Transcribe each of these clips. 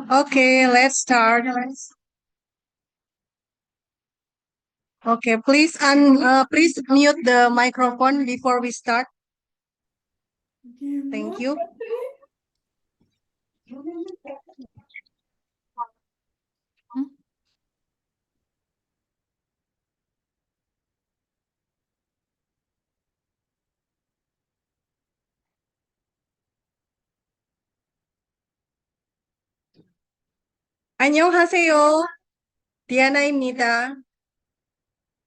Okay, let's start. Okay, please mute the microphone before we start. Thank you. 안녕하세요. 디아나입니다.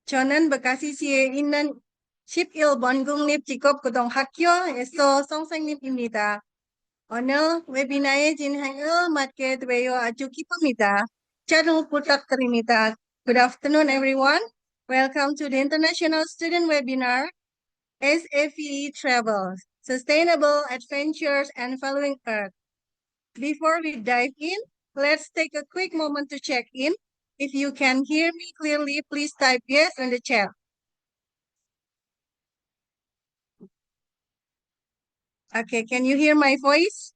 저는 bekasi 있는 11번 국립직업고등학교에서 선생님입니다. 오늘 웨비나에 진행을 맡게 되어 아주 기쁩니다. 잘 부탁드립니다. Good afternoon, everyone. Welcome to the International Student Webinar, SFE Travels, Sustainable Adventures and Following Earth. Before we dive in, let's take a quick moment to check in. If you can hear me clearly, please type yes in the chat. Okay, can you hear my voice?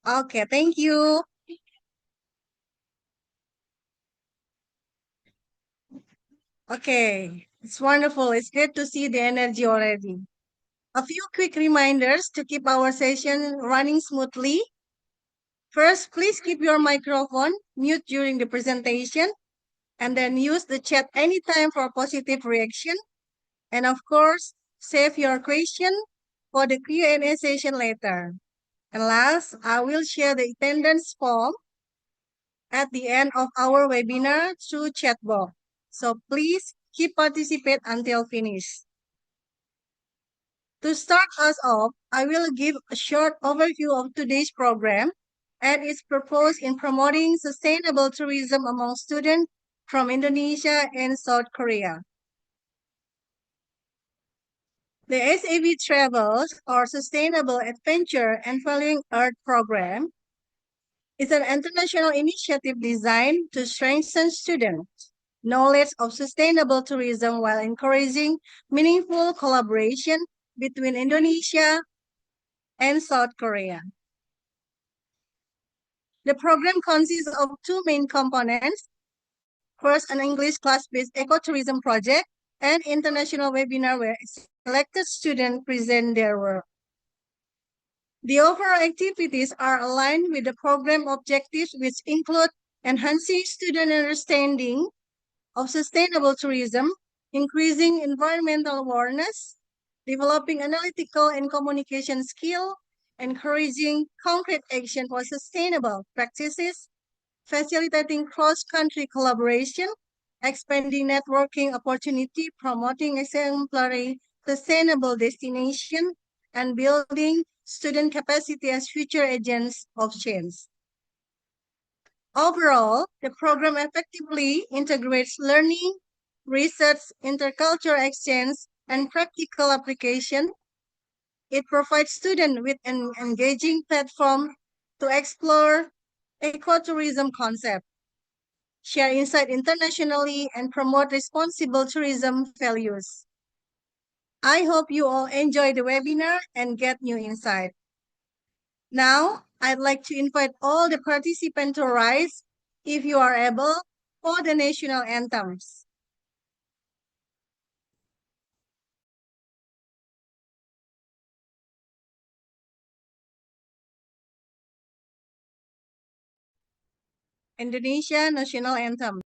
Okay, thank you. Okay, it's wonderful. It's good to see the energy already. A few quick reminders to keep our session running smoothly. First, please keep your microphone mute during the presentation, and then use the chat anytime for positive reaction. And of course, save your question for the Q&A session later. And last, I will share the attendance form at the end of our webinar through chat box. So please keep participate until finish. To start us off, I will give a short overview of today's program and its purpose in promoting sustainable tourism among students from Indonesia and South Korea. The SAV Travels, or Sustainable Adventure and Following Earth program, is an international initiative designed to strengthen students' knowledge of sustainable tourism while encouraging meaningful collaboration between Indonesia and South Korea. The program consists of two main components. First, an English class-based ecotourism project and international webinar where selected students present their work. The overall activities are aligned with the program objectives, which include enhancing student understanding of sustainable tourism, increasing environmental awareness, developing analytical and communication skill, encouraging concrete action for sustainable practices, facilitating cross-country collaboration, expanding networking opportunity, promoting exemplary sustainable destination, and building student capacity as future agents of change. Overall, the program effectively integrates learning, research, intercultural exchange, and practical application. It provides students with an engaging platform to explore ecotourism concepts, share insight internationally, and promote responsible tourism values. I hope you all enjoy the webinar and get new insight. Now, I'd like to invite all the participants to rise, if you are able, for the national anthems. Indonesia National Anthem.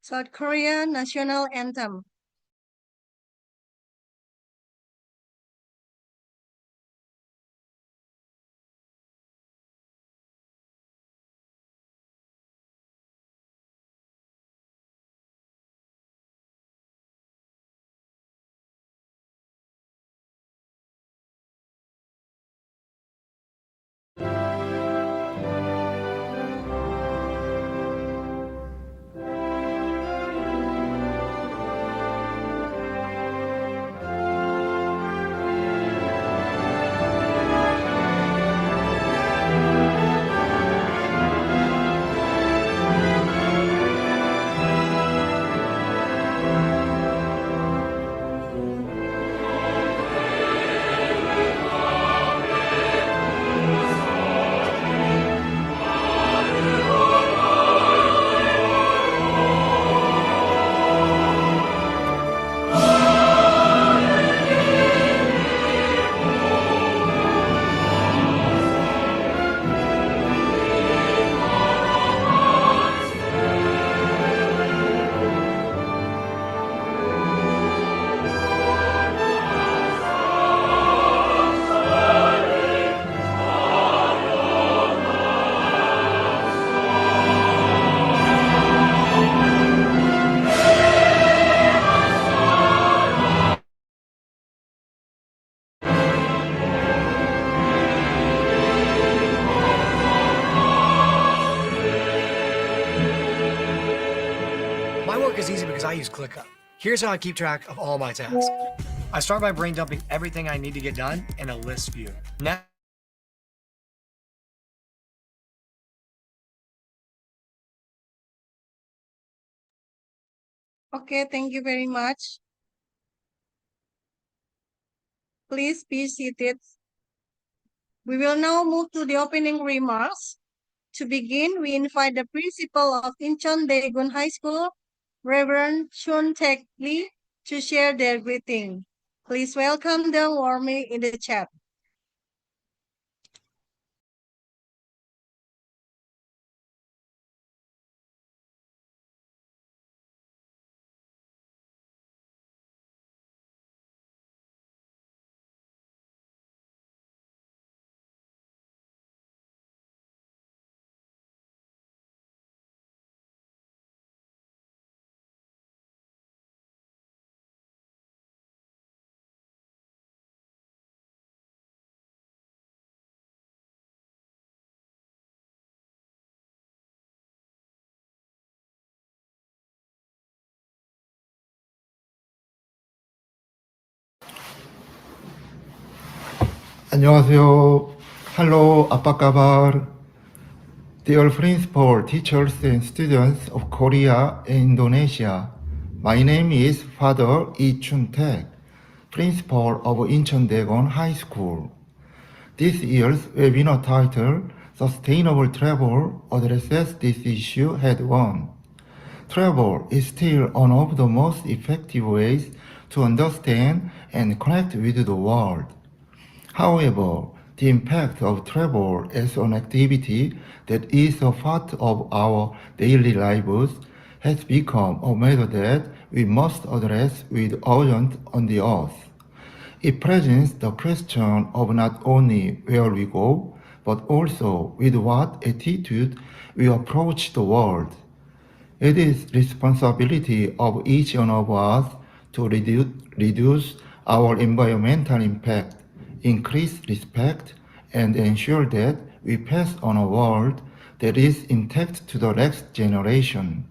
South Korea National Anthem. My work is easy because I use ClickUp. Here's how I keep track of all my tasks. I start by brain dumping everything I need to get done in a list view. Now, Okay, thank you very much. Please be seated. We will now move to the opening remarks. To begin, we invite the principal of Incheon Daegun High School, Reverend Chun Taek Lee, to share their greeting. Please welcome them warmly in the chat. 안녕하세요. Hello, apa kabar? Dear principal, teachers, and students of Korea and Indonesia, my name is Father Lee Chun-taek, principal of Incheon Daegun High School. This year's webinar title, Sustainable Travel, addresses this issue head-on. Travel is still one of the most effective ways to understand and connect with the world. However, the impact of travel as an activity that is a part of our daily lives has become a matter that we must address with urgent on the earth. It presents the question of not only where we go, but also with what attitude we approach the world. It is responsibility of each one of us to reduce our environmental impact, increase respect, and ensure that we pass on a world that is intact to the next generation.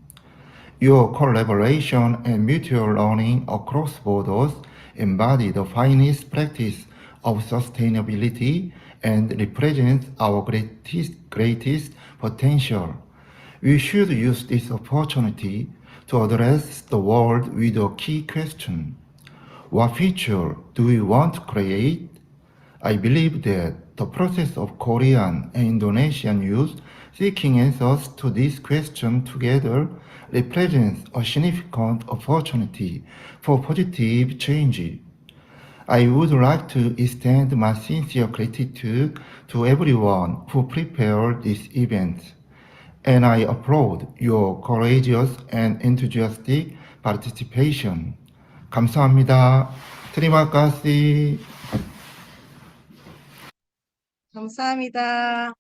Your collaboration and mutual learning across borders embody the finest practice of sustainability and represent our greatest potential. We should use this opportunity to address the world with a key question. What future do we want to create? I believe that the process of Korean and Indonesian youth seeking answers to this question together represents a significant opportunity for positive change. I would like to extend my sincere gratitude to everyone who prepared this event. and I applaud your courageous and enthusiastic participation. 감사합니다. Terima kasih. 감사합니다.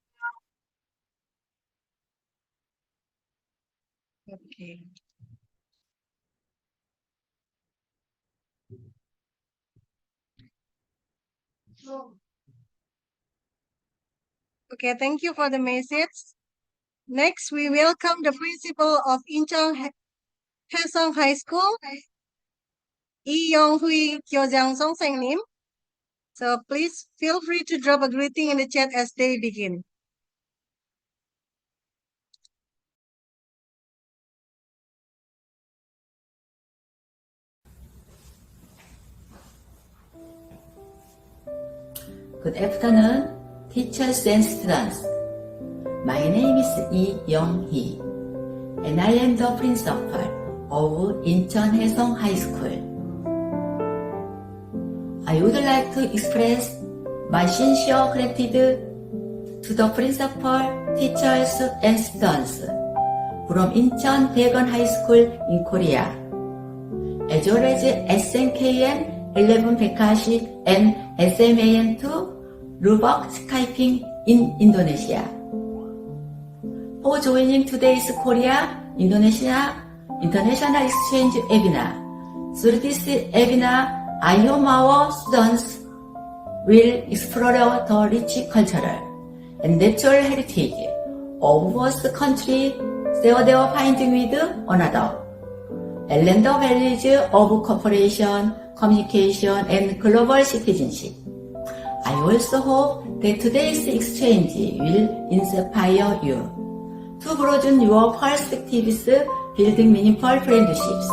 Okay. Okay, thank you for the message. Next, we welcome the principal of Incheon Haesong High School, Lee Young-hui Kyojang Songsaeng-nim. So please feel free to drop a greeting in the chat as they begin. Good afternoon, teachers and students. My name is Lee Young-hee, and I am the principal of Incheon Haesong High School. I would like to express my sincere gratitude to the principal, teachers, and students from Incheon Daegan High School in Korea, as well as SMKN 11 Bekasi and SMAN 2 Lupa Skyping in Indonesia. For joining today's Korea-Indonesia International Exchange webinar. Through this webinar, I hope our students will explore the rich cultural and natural heritage of both countries, share their findings with another, and learn the values of cooperation, communication, and global citizenship. I also hope that today's exchange will inspire you to broaden your perspectives, building meaningful friendships,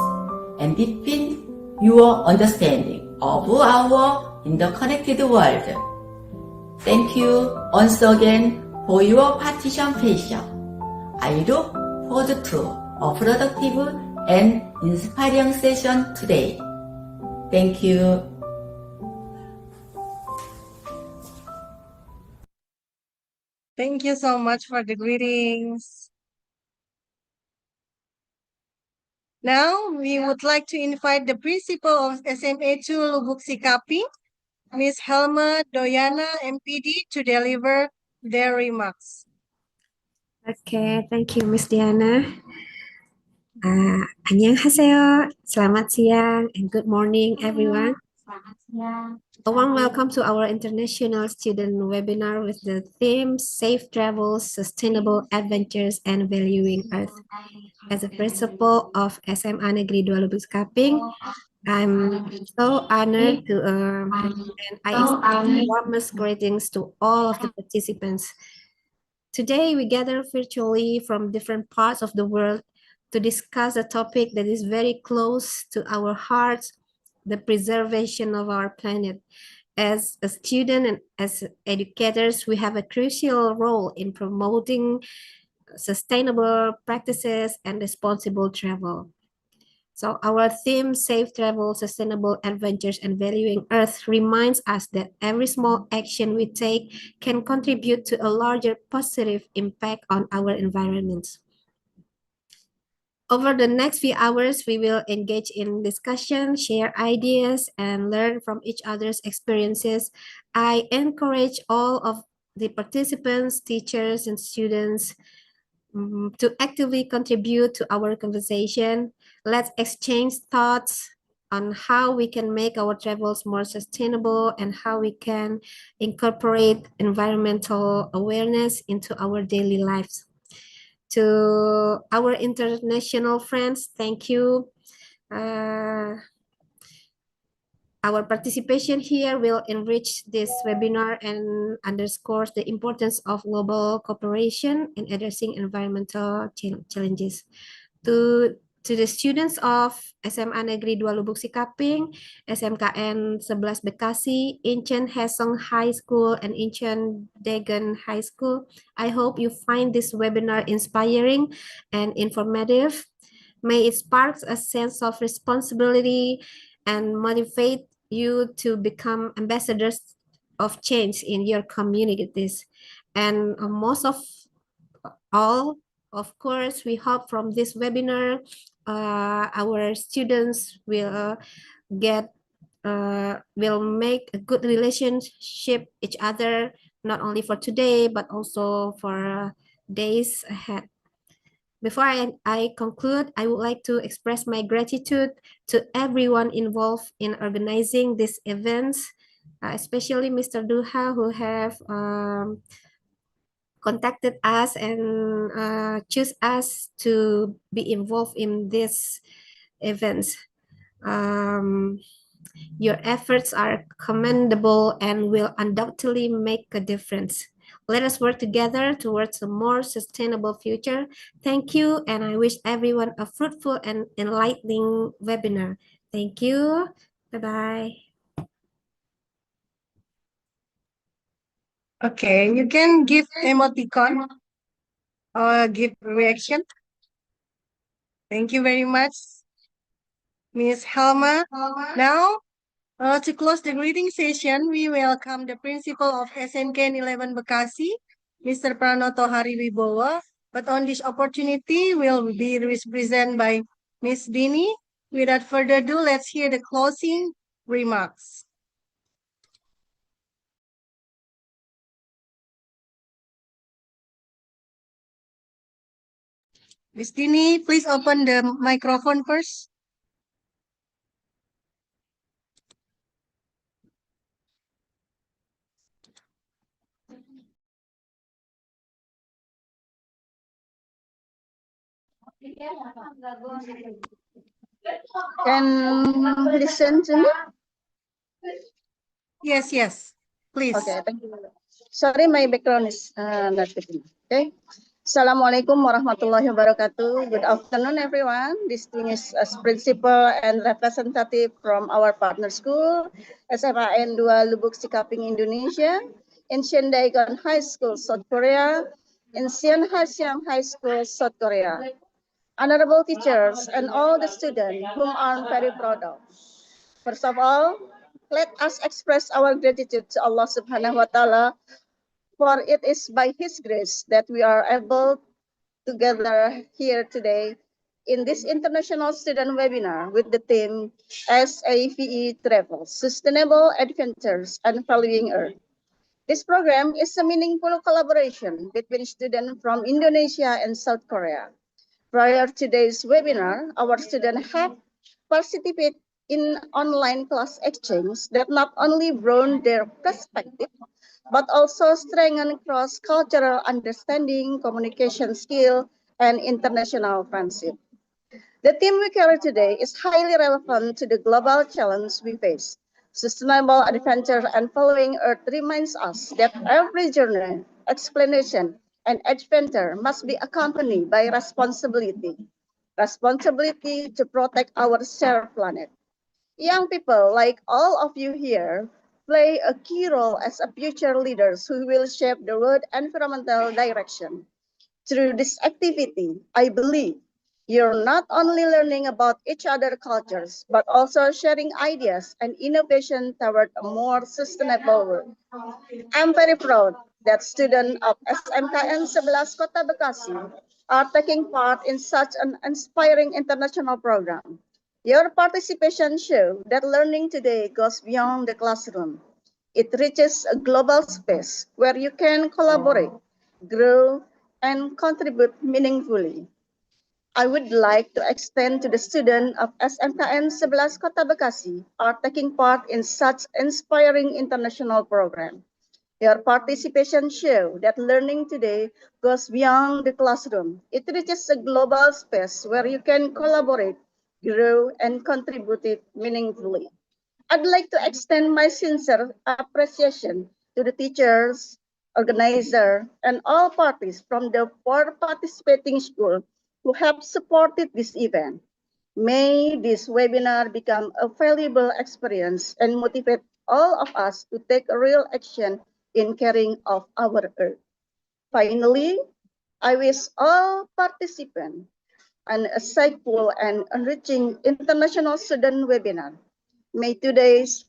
and deepen your understanding of our interconnected world. Thank you once again for your participation. I look forward to a productive and inspiring session today. Thank you. Thank you so much for the greetings. Now, we would like to invite the principal of SMA 2 Lubuk Sikapi, Ms. Helma Doyana, MPD, to deliver their remarks. Okay, thank you, Miss Diana. 안녕하세요. Selamat siang and good morning, everyone. A warm welcome to our international student webinar with the theme Safe Travels, Sustainable Adventures, and Valuing Earth. As a principal of SMA Negeri 2 Lubuk Kaping, I'm so honored to and I extend warmest greetings to all of the participants. Today, we gather virtually from different parts of the world to discuss a topic that is very close to our hearts, the preservation of our planet. As a student and as educators, we have a crucial role in promoting sustainable practices and responsible travel. So our theme, Safe Travel, Sustainable Adventures, and Valuing Earth, reminds us that every small action we take can contribute to a larger positive impact on our environment. Over the next few hours, we will engage in discussion, share ideas, and learn from each other's experiences. I encourage all of the participants, teachers, and students to actively contribute to our conversation. Let's exchange thoughts on how we can make our travels more sustainable and how we can incorporate environmental awareness into our daily lives. To our international friends, thank you. Our participation here will enrich this webinar and underscores the importance of global cooperation in addressing environmental challenges. To the students of SMA Negeri 2 Lubuk Sikaping, SMKN 11 Bekasi, Incheon Haesong High School, and Incheon Daegan High School, I hope you find this webinar inspiring and informative. May it spark a sense of responsibility and motivate you to become ambassadors of change in your communities. And most of all, Of course, we hope from this webinar, our students will will make a good relationship each other, not only for today, but also for days ahead. Before I conclude, I would like to express my gratitude to everyone involved in organizing these events, especially Mr. Duha, who have contacted us and choose us to be involved in these events. Your efforts are commendable and will undoubtedly make a difference. Let us work together towards a more sustainable future. Thank you, and I wish everyone a fruitful and enlightening webinar. Thank you. Bye-bye. Okay, you can give emoticon or give reaction. Thank you very much, Miss Helma. Now, to close the greeting session, we welcome the principal of SMK 11 Bekasi, Mr. Pranoto Hariwibowo. But on this opportunity will be represented by Miss Dini. Without further ado, let's hear the closing remarks. Miss Dini, please open the microphone first. Can listen to me? Yes, please. Okay, thank you. Sorry, my background is not good. Okay. Assalamualaikum warahmatullahi wabarakatuh. Good afternoon, everyone. Distinguished as principal and representative from our partner school, SMKN 2 Lubuk Sikaping, Indonesia, Ancient Daegon High School, South Korea, Ancient Hasiam High School, South Korea. Honorable teachers and all the students whom I'm very proud of. First of all, let us express our gratitude to Allah Subhanahu wa Ta'ala, for it is by His grace that we are able to gather here today in this international student webinar with the theme SAVE Travel, Sustainable Adventures and Valuing Earth. This program is a meaningful collaboration between students from Indonesia and South Korea. Prior to today's webinar, our students have participated in online class exchange that not only broaden their perspective, but also strengthen cross-cultural understanding, communication skill, and international friendship. The theme we carry today is highly relevant to the global challenge we face. Sustainable adventure and following Earth reminds us that every journey, explanation, and adventure must be accompanied by responsibility. Responsibility to protect our shared planet. Young people like all of you here play a key role as a future leaders who will shape the world environmental direction. Through this activity, I believe you're not only learning about each other's cultures, but also sharing ideas and innovation toward a more sustainable world. I'm very proud that students of SMKN 11 Kota Bekasi are taking part in such an inspiring international program. Your participation shows that learning today goes beyond the classroom. It reaches a global space where you can collaborate, grow, and contribute meaningfully. I would like to extend to the students of SMKN 11 Kota Bekasi are taking part in such inspiring international program. Your participation shows that learning today goes beyond the classroom. It reaches a global space where you can collaborate, grow, and contribute meaningfully. I'd like to extend my sincere appreciation to the teachers, organizer, and all parties from the four participating schools who have supported this event. May this webinar become a valuable experience and motivate all of us to take a real action in caring of our Earth. Finally, I wish all participants an insightful and enriching international student webinar. May today's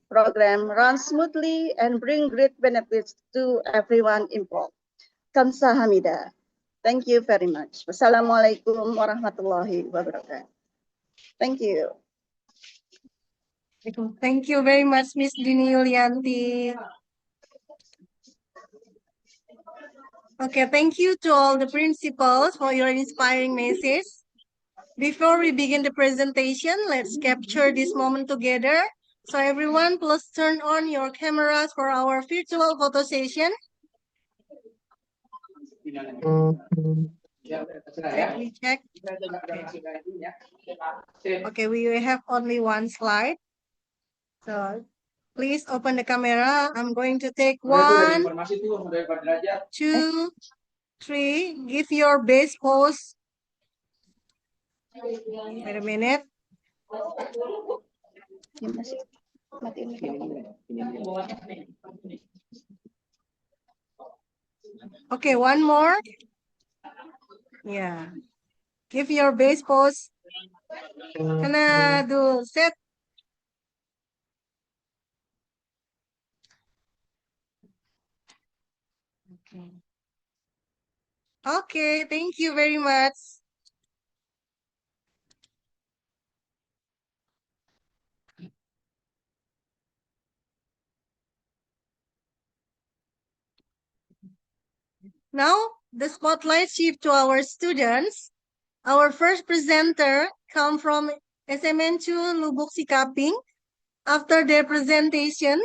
program run smoothly and bring great benefits to everyone involved. Kamsahamnida. Thank you very much. Wassalamualaikum warahmatullahi wabarakatuh. Thank you. Thank you very much, Miss Dini Yulianti. Okay, thank you to all the principals for your inspiring message. Before we begin the presentation, let's capture this moment together. So everyone, please turn on your cameras for our virtual photo session. Let me check. Okay, we have only one slide. So please open the camera. I'm going to take 1, 2, 3. Give your best pose. Wait a minute. Okay, one more. Yeah. Give your best pose. Gonna do set. Okay, thank you very much. Now, the spotlight shift to our students. Our first presenter come from SMN2 Lubuk Sikaping. After their presentation,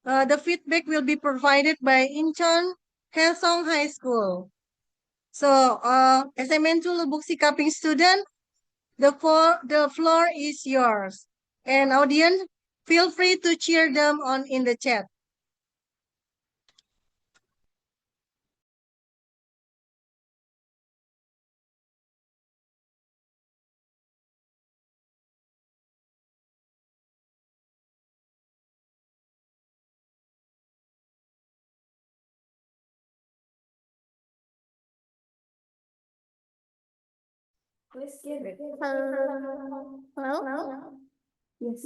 the feedback will be provided by Incheon Hillsong High School. So, SMN2 Lubuk Sikaping student, the floor is yours. And audience, feel free to cheer them on in the chat. Hello. Yes.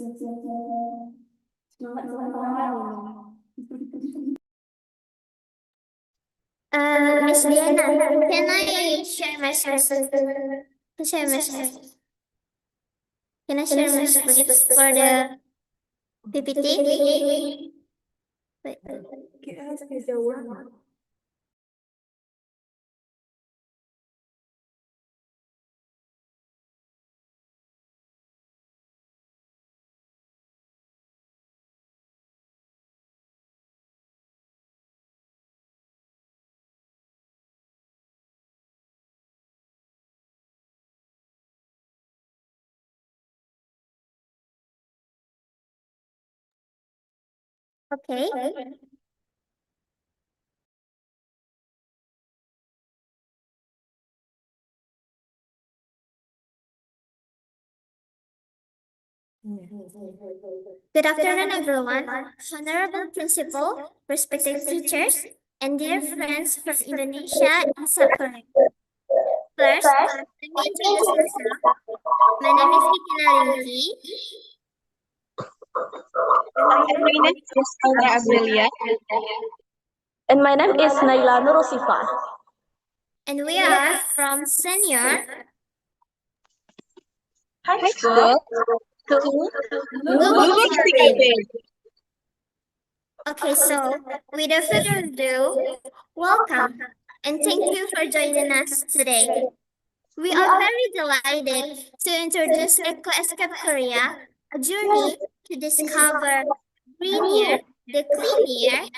Miss Diana, can I share my screen? Can I share my screen for the PPT? Wait. Okay. Good afternoon, everyone. Honorable Principal, respected teachers, and dear friends from Indonesia and South Korea. First, let me introduce myself. My name is Vikina Linki. My name is Aura Amelia. And my name is Naila Nurusifa. And we are from Senior High school to Lubuk Sikaping. Okay, so without further ado, welcome and thank you for joining us today. We are very delighted to introduce Eco Escape Korea, a journey to discover greener, the cleaner,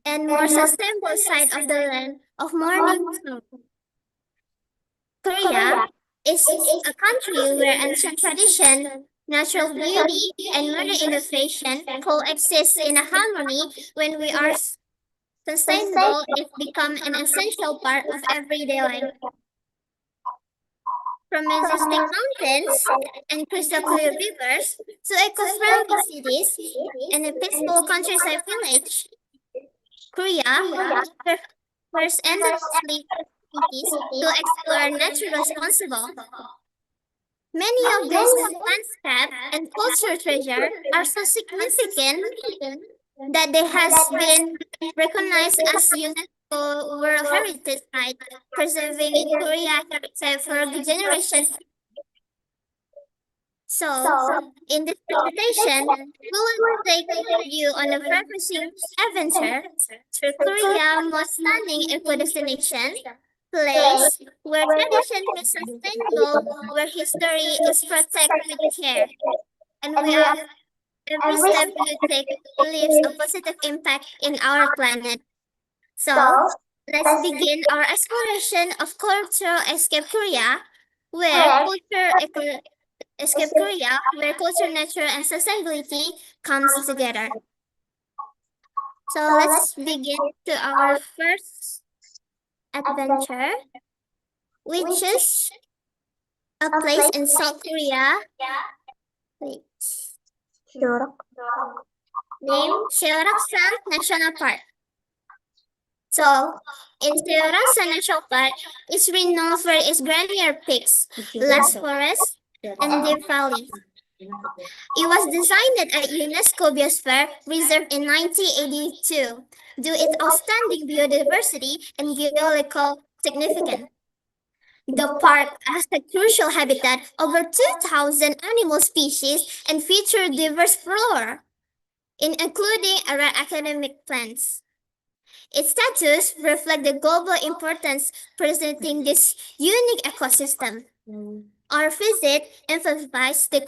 and more sustainable side of the land of morning sun. Korea is a country where ancient tradition, natural beauty, and modern innovation coexist in a harmony. When we are sustainable, it becomes an essential part of everyday life. From majestic mountains and crystal clear rivers to eco-friendly cities and a peaceful countryside village, Korea offers endlessly opportunities to explore nature responsible. Many of these landscape and culture treasure are so significant that they has been recognized as World Heritage Site, preserving in Korea heritage for generations. So, in this presentation, we will take you on a refreshing adventure through Korea's most stunning eco destination, place where tradition is sustainable, where history is protected with care, and where every step you take leaves a positive impact in our planet. So, let's begin our exploration of cultural escape Korea, where escape Korea, where culture, nature, and sustainability comes together. So let's begin to our first adventure, which is a place in South Korea. Wait. Named Seoraksan National Park. So, in Seoraksan National Park, it's renowned for its grandeur peaks, lush forests, and deep valleys. It was designed at UNESCO Biosphere Reserve in 1982 due its outstanding biodiversity and geological significance. The park has a crucial habitat over 2,000 animal species and features diverse flora, including rare academic plants. Its status reflects the global importance presenting this unique ecosystem. Our visit emphasized the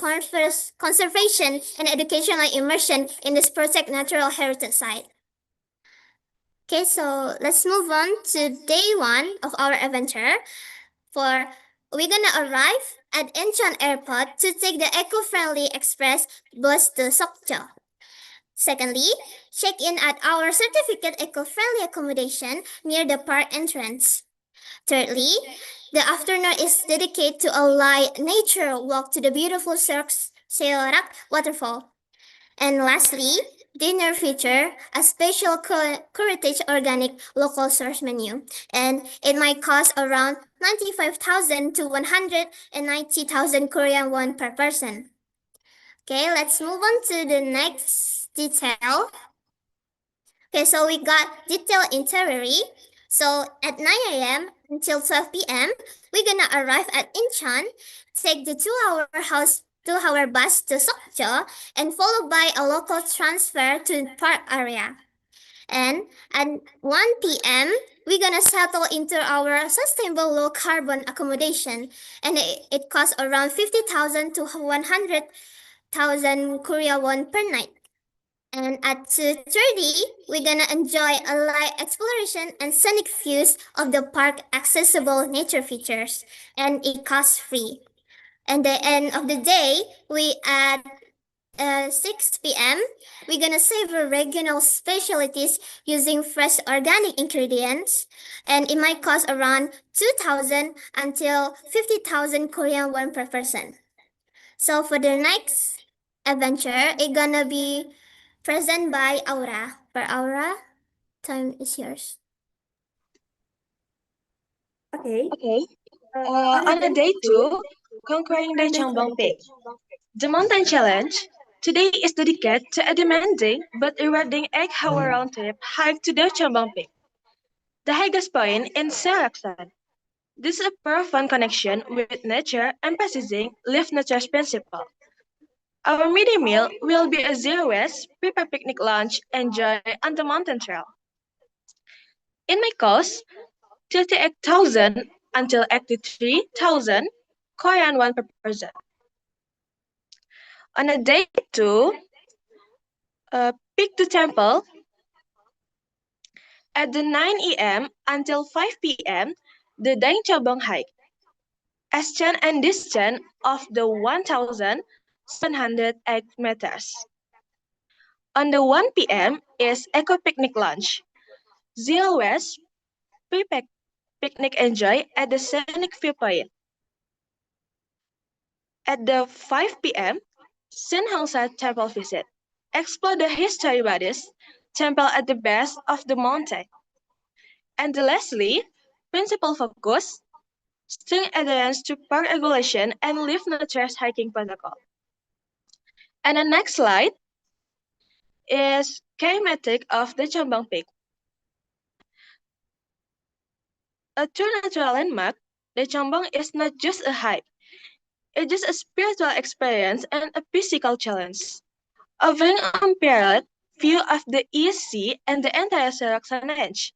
conservation and educational immersion in this protected natural heritage site. Okay, so let's move on to day one of our adventure. We're gonna arrive at Incheon Airport to take the eco-friendly express bus to Sokcho. Secondly, check in at our certificate eco-friendly accommodation near the park entrance. Thirdly, the afternoon is dedicated to a light nature walk to the beautiful Seorak waterfall. And lastly, dinner feature a special curated organic local source menu, and it might cost around 95,000 to 190,000 Korean won per person. Okay, let's move on to the next detail. Okay, so we got detailed itinerary. So at 9 a.m. until 12 p.m., we're gonna arrive at Incheon, take the 2-hour bus to Sokcho, and followed by a local transfer to park area. And at 1 p.m., we're gonna settle into our sustainable low carbon accommodation, and it costs around 50,000 to 100,000 Korea won per night. And at 2:30, we're gonna enjoy a light exploration and scenic views of the park accessible nature features, and it costs free. And the end of the day, we at 6 p.m., we're gonna savor regional specialties using fresh organic ingredients, and it might cost around 2,000 until 50,000 Korean won per person. So for the next adventure, it's gonna be present by Aura. For Aura, time is yours. Okay. On a day two, conquering the Chongbong Peak. The mountain challenge today is dedicated to a demanding but rewarding 8-hour round trip hike to the Chongbong Peak, the highest point in Seoraksan. This is a profound connection with nature, emphasizing live nature's principle. Our midday meal will be a zero-waste, prepare picnic lunch enjoy on the mountain trail. It may cost 38,000 until 83,000 Korean won per person. On a day two, pick the temple at the 9 a.m. until 5 p.m. the Daengcheobong hike, ascent and descent of the 1,708 meters. On the 1 p.m. is eco picnic lunch, zero waste, pre-packed picnic enjoy at the scenic viewpoint. At the 5 p.m., Sinhangsa temple visit. Explore the history bodies, temple at the base of the mountain. And lastly, principal focus, strict adherence to park regulation and live nature's hiking protocol. And the next slide is kinematic of the Chongbong Peak. A true natural landmark, the Chambang is not just a hike. It's just a spiritual experience and a physical challenge. Offering unparalleled view of the East Sea and the entire Saraxan Range.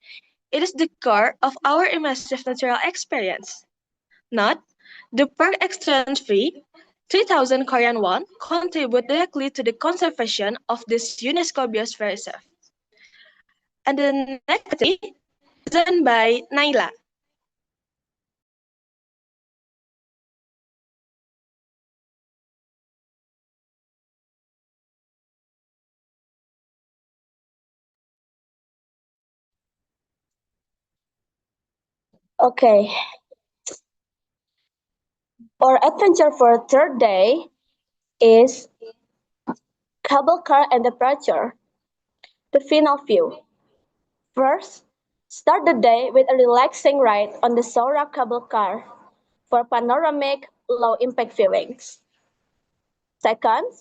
It is the core of our immersive natural experience. Note, the park extension fee, 3,000 Korean won, contribute directly to the conservation of this UNESCO Biosphere Reserve. And the next activity is done by Naila. Okay, our adventure for third day is cable car and departure. The final view. First, start the day with a relaxing ride on the Sora cable car for panoramic, low-impact viewings. Second,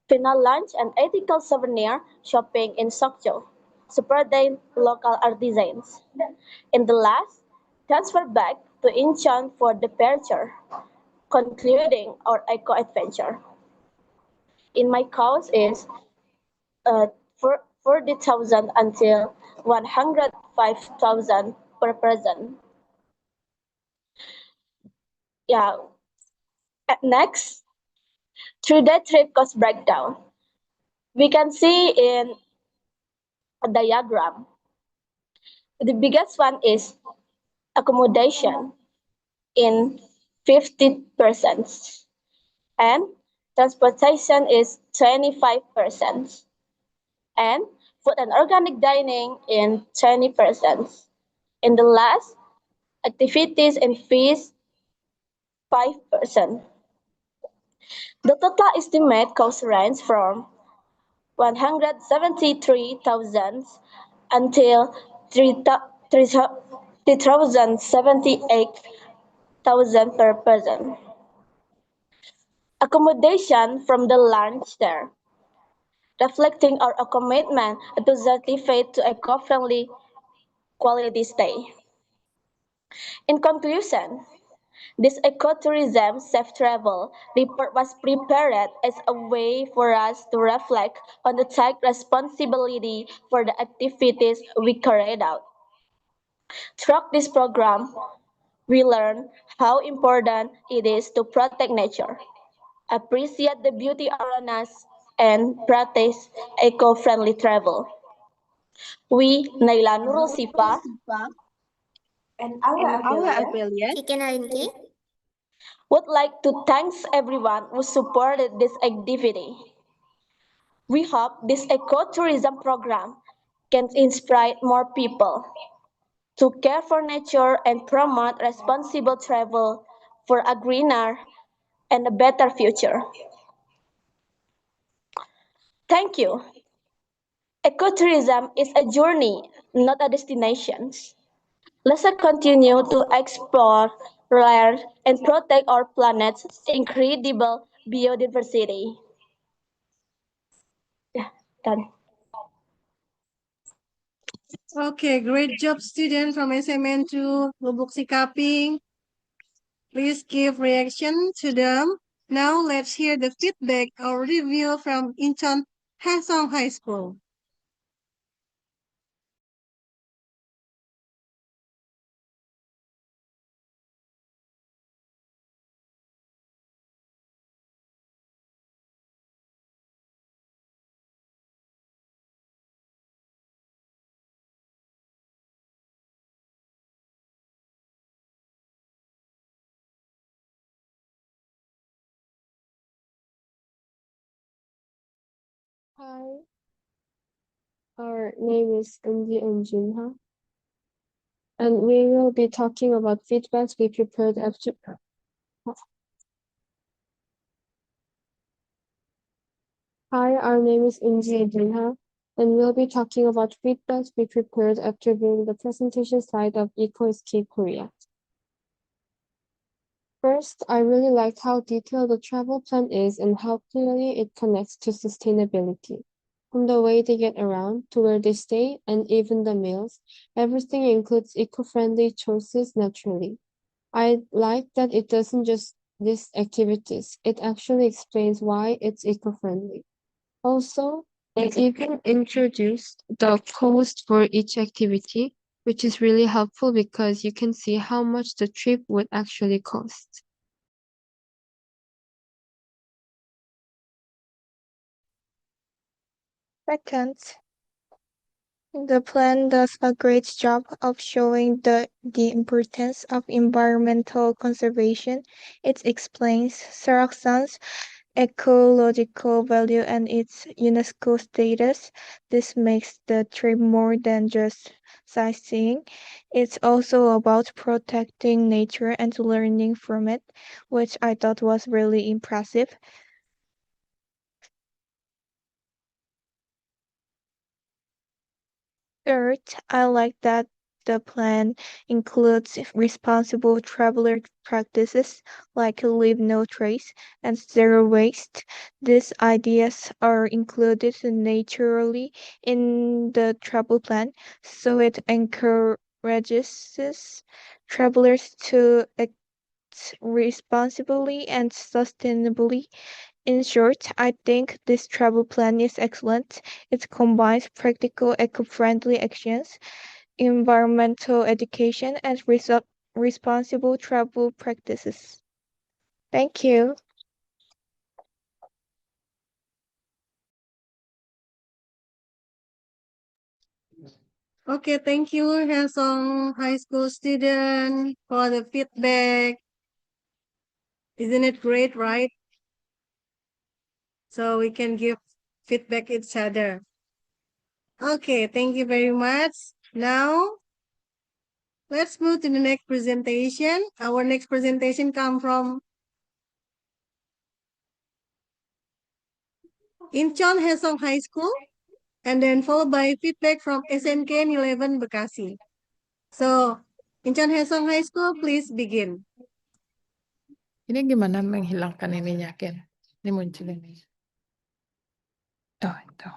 final lunch and ethical souvenir shopping in Sokcho, supporting local artisans. In the last, transfer back to Incheon for departure, concluding our eco-adventure. In my cost is 40,000 until 105,000 per person. Yeah. Next, through that trip cost breakdown, we can see in a diagram. The biggest one is accommodation in 50%, and transportation is 25%, and food and organic dining in 20%. In the last, activities and fees 5%. The total estimate cost range from 173,000 until 3,078,000 per person. Accommodation from the lunch there, reflecting our commitment to certificate to eco-friendly quality stay. In conclusion, this ecotourism safe travel report was prepared as a way for us to reflect on the take responsibility for the activities we carried out. Through this program, we learn how important it is to protect nature, appreciate the beauty around us, and practice eco-friendly travel. We, Naila Nurul Sifa, and And our our affiliate, affiliate, Chicken Arinki. would like to thank everyone who supported this activity. We hope this ecotourism program can inspire more people to care for nature and promote responsible travel for a greener and a better future. Thank you. Ecotourism is a journey, not a destination. Let's continue to explore, learn, and protect our planet's incredible biodiversity. Yeah, done. Okay, great job, student from SMN to Lubuk Sikaping. Please give reaction to them. Now let's hear the feedback or review from Incheon Hasong High School. Hi, our name is Andy and Junha, and we will be talking about feedbacks we prepared after. Hi, our name is Inji and Junha, and we'll be talking about feedbacks we prepared after viewing the presentation slide of EcoEscape Korea. First, I really liked how detailed the travel plan is and how clearly it connects to sustainability. From the way they get around to where they stay and even the meals, everything includes eco-friendly choices naturally. I like that it doesn't just list activities, it actually explains why it's eco-friendly. Also, they even introduced the cost for each activity, which is really helpful because you can see how much the trip would actually cost. Second, the plan does a great job of showing the importance of environmental conservation. It explains Saraksan's ecological value and its UNESCO status. This makes the trip more than just sightseeing. It's also about protecting nature and learning from it, which I thought was really impressive. Third, I like that the plan includes responsible traveler practices like leave no trace and zero waste. These ideas are included naturally in the travel plan, so it encourages travelers to act responsibly and sustainably. In short, I think this travel plan is excellent. It combines practical eco-friendly actions, environmental education, and responsible travel practices. Thank you. Okay, thank you, Hillsong High School student, for the feedback. Isn't it great, right? So we can give feedback each other. Okay, thank you very much. Now, let's move to the next presentation. Our next presentation comes from Incheon Hillsong High School, and then followed by feedback from SMK 11 Bekasi. So, Incheon Hillsong High School, please begin. Ini gimana menghilangkan ininya, Ken? Ini muncul ini. Oh, itu.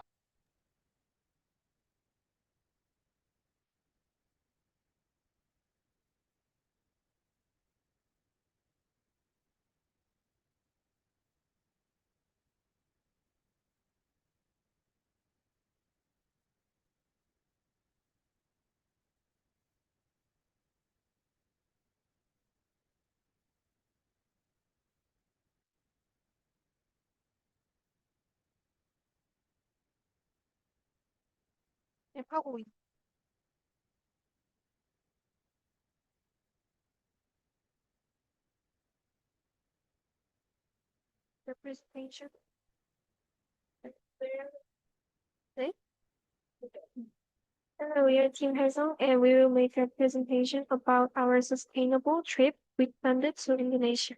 The presentation. Hello, we are Team Hazel, and we will make a presentation about our sustainable trip we funded to Indonesia.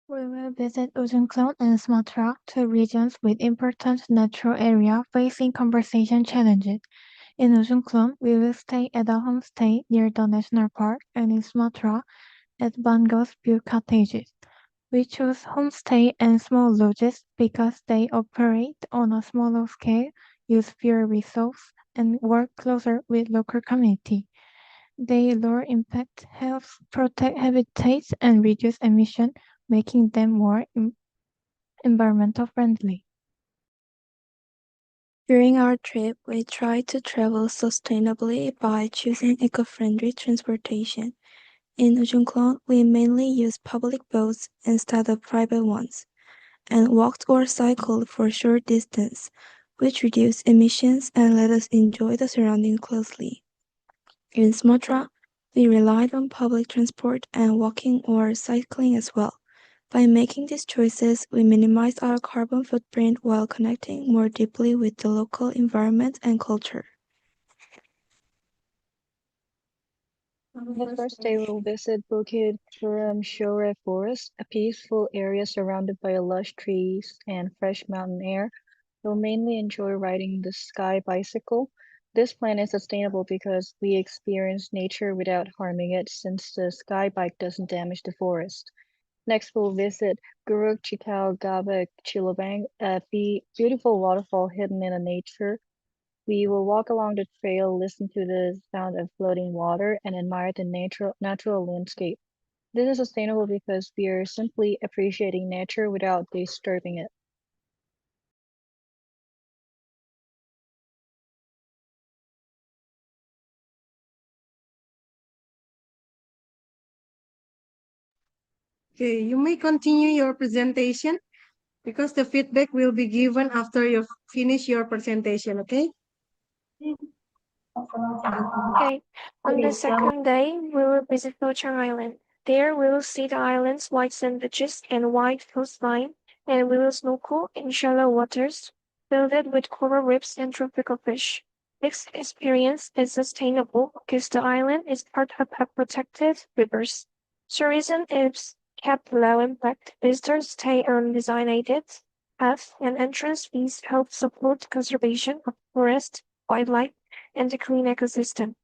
We will visit Ujung Kulon and Sumatra, two regions with important natural area facing conservation challenges. In Ujung Kulon, we will stay at a homestay near the national park, and in Sumatra, at Bangos View Cottages. We chose homestay and small lodges because they operate on a smaller scale, use fewer resources, and work closer with local community. They lower impact, help protect habitats, and reduce emission, making them more environmental friendly. During our trip, we tried to travel sustainably by choosing eco-friendly transportation. In Ujung Kulon, we mainly used public boats instead of private ones, and walked or cycled for short distance, which reduced emissions and let us enjoy the surroundings closely. In Sumatra, we relied on public transport and walking or cycling as well. By making these choices, we minimized our carbon footprint while connecting more deeply with the local environment and culture. The first day we'll visit Bukit Shore Forest, a peaceful area surrounded by lush trees and fresh mountain air. We'll mainly enjoy riding the sky bicycle, This plan is sustainable because we experience nature without harming it, since the sky bike doesn't damage the forest. Next, we'll visit Guruk Chikau Gabak Chilobang, a beautiful waterfall hidden in the nature. We will walk along the trail, listen to the sound of floating water, and admire the natural landscape. This is sustainable because we are simply appreciating nature without disturbing it. Okay, you may continue your presentation because the feedback will be given after you finish your presentation, okay? Okay, on the second day, we will visit Pochang Island. There, we will see the island's white sand beaches and wide coastline, and we will snorkel in shallow waters filled with coral reefs and tropical fish. This experience is sustainable because the island is part of a protected rivers. Tourism is kept low impact. Visitors stay on designated paths, and entrance fees help support conservation of forest, wildlife, and the clean ecosystem.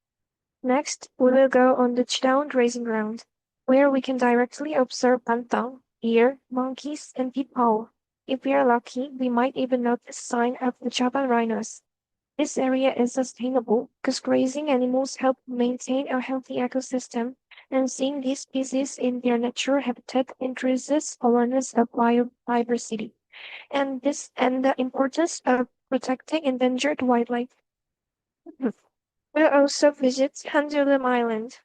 Next, we will go on the Chidaun grazing ground, where we can directly observe pantang, deer, monkeys, and peepaw. If we are lucky, we might even notice a sign of the Javan rhinos. This area is sustainable because grazing animals help maintain a healthy ecosystem, and seeing these species in their natural habitat increases awareness of biodiversity and the importance of protecting endangered wildlife. We'll also visit Handulum Island,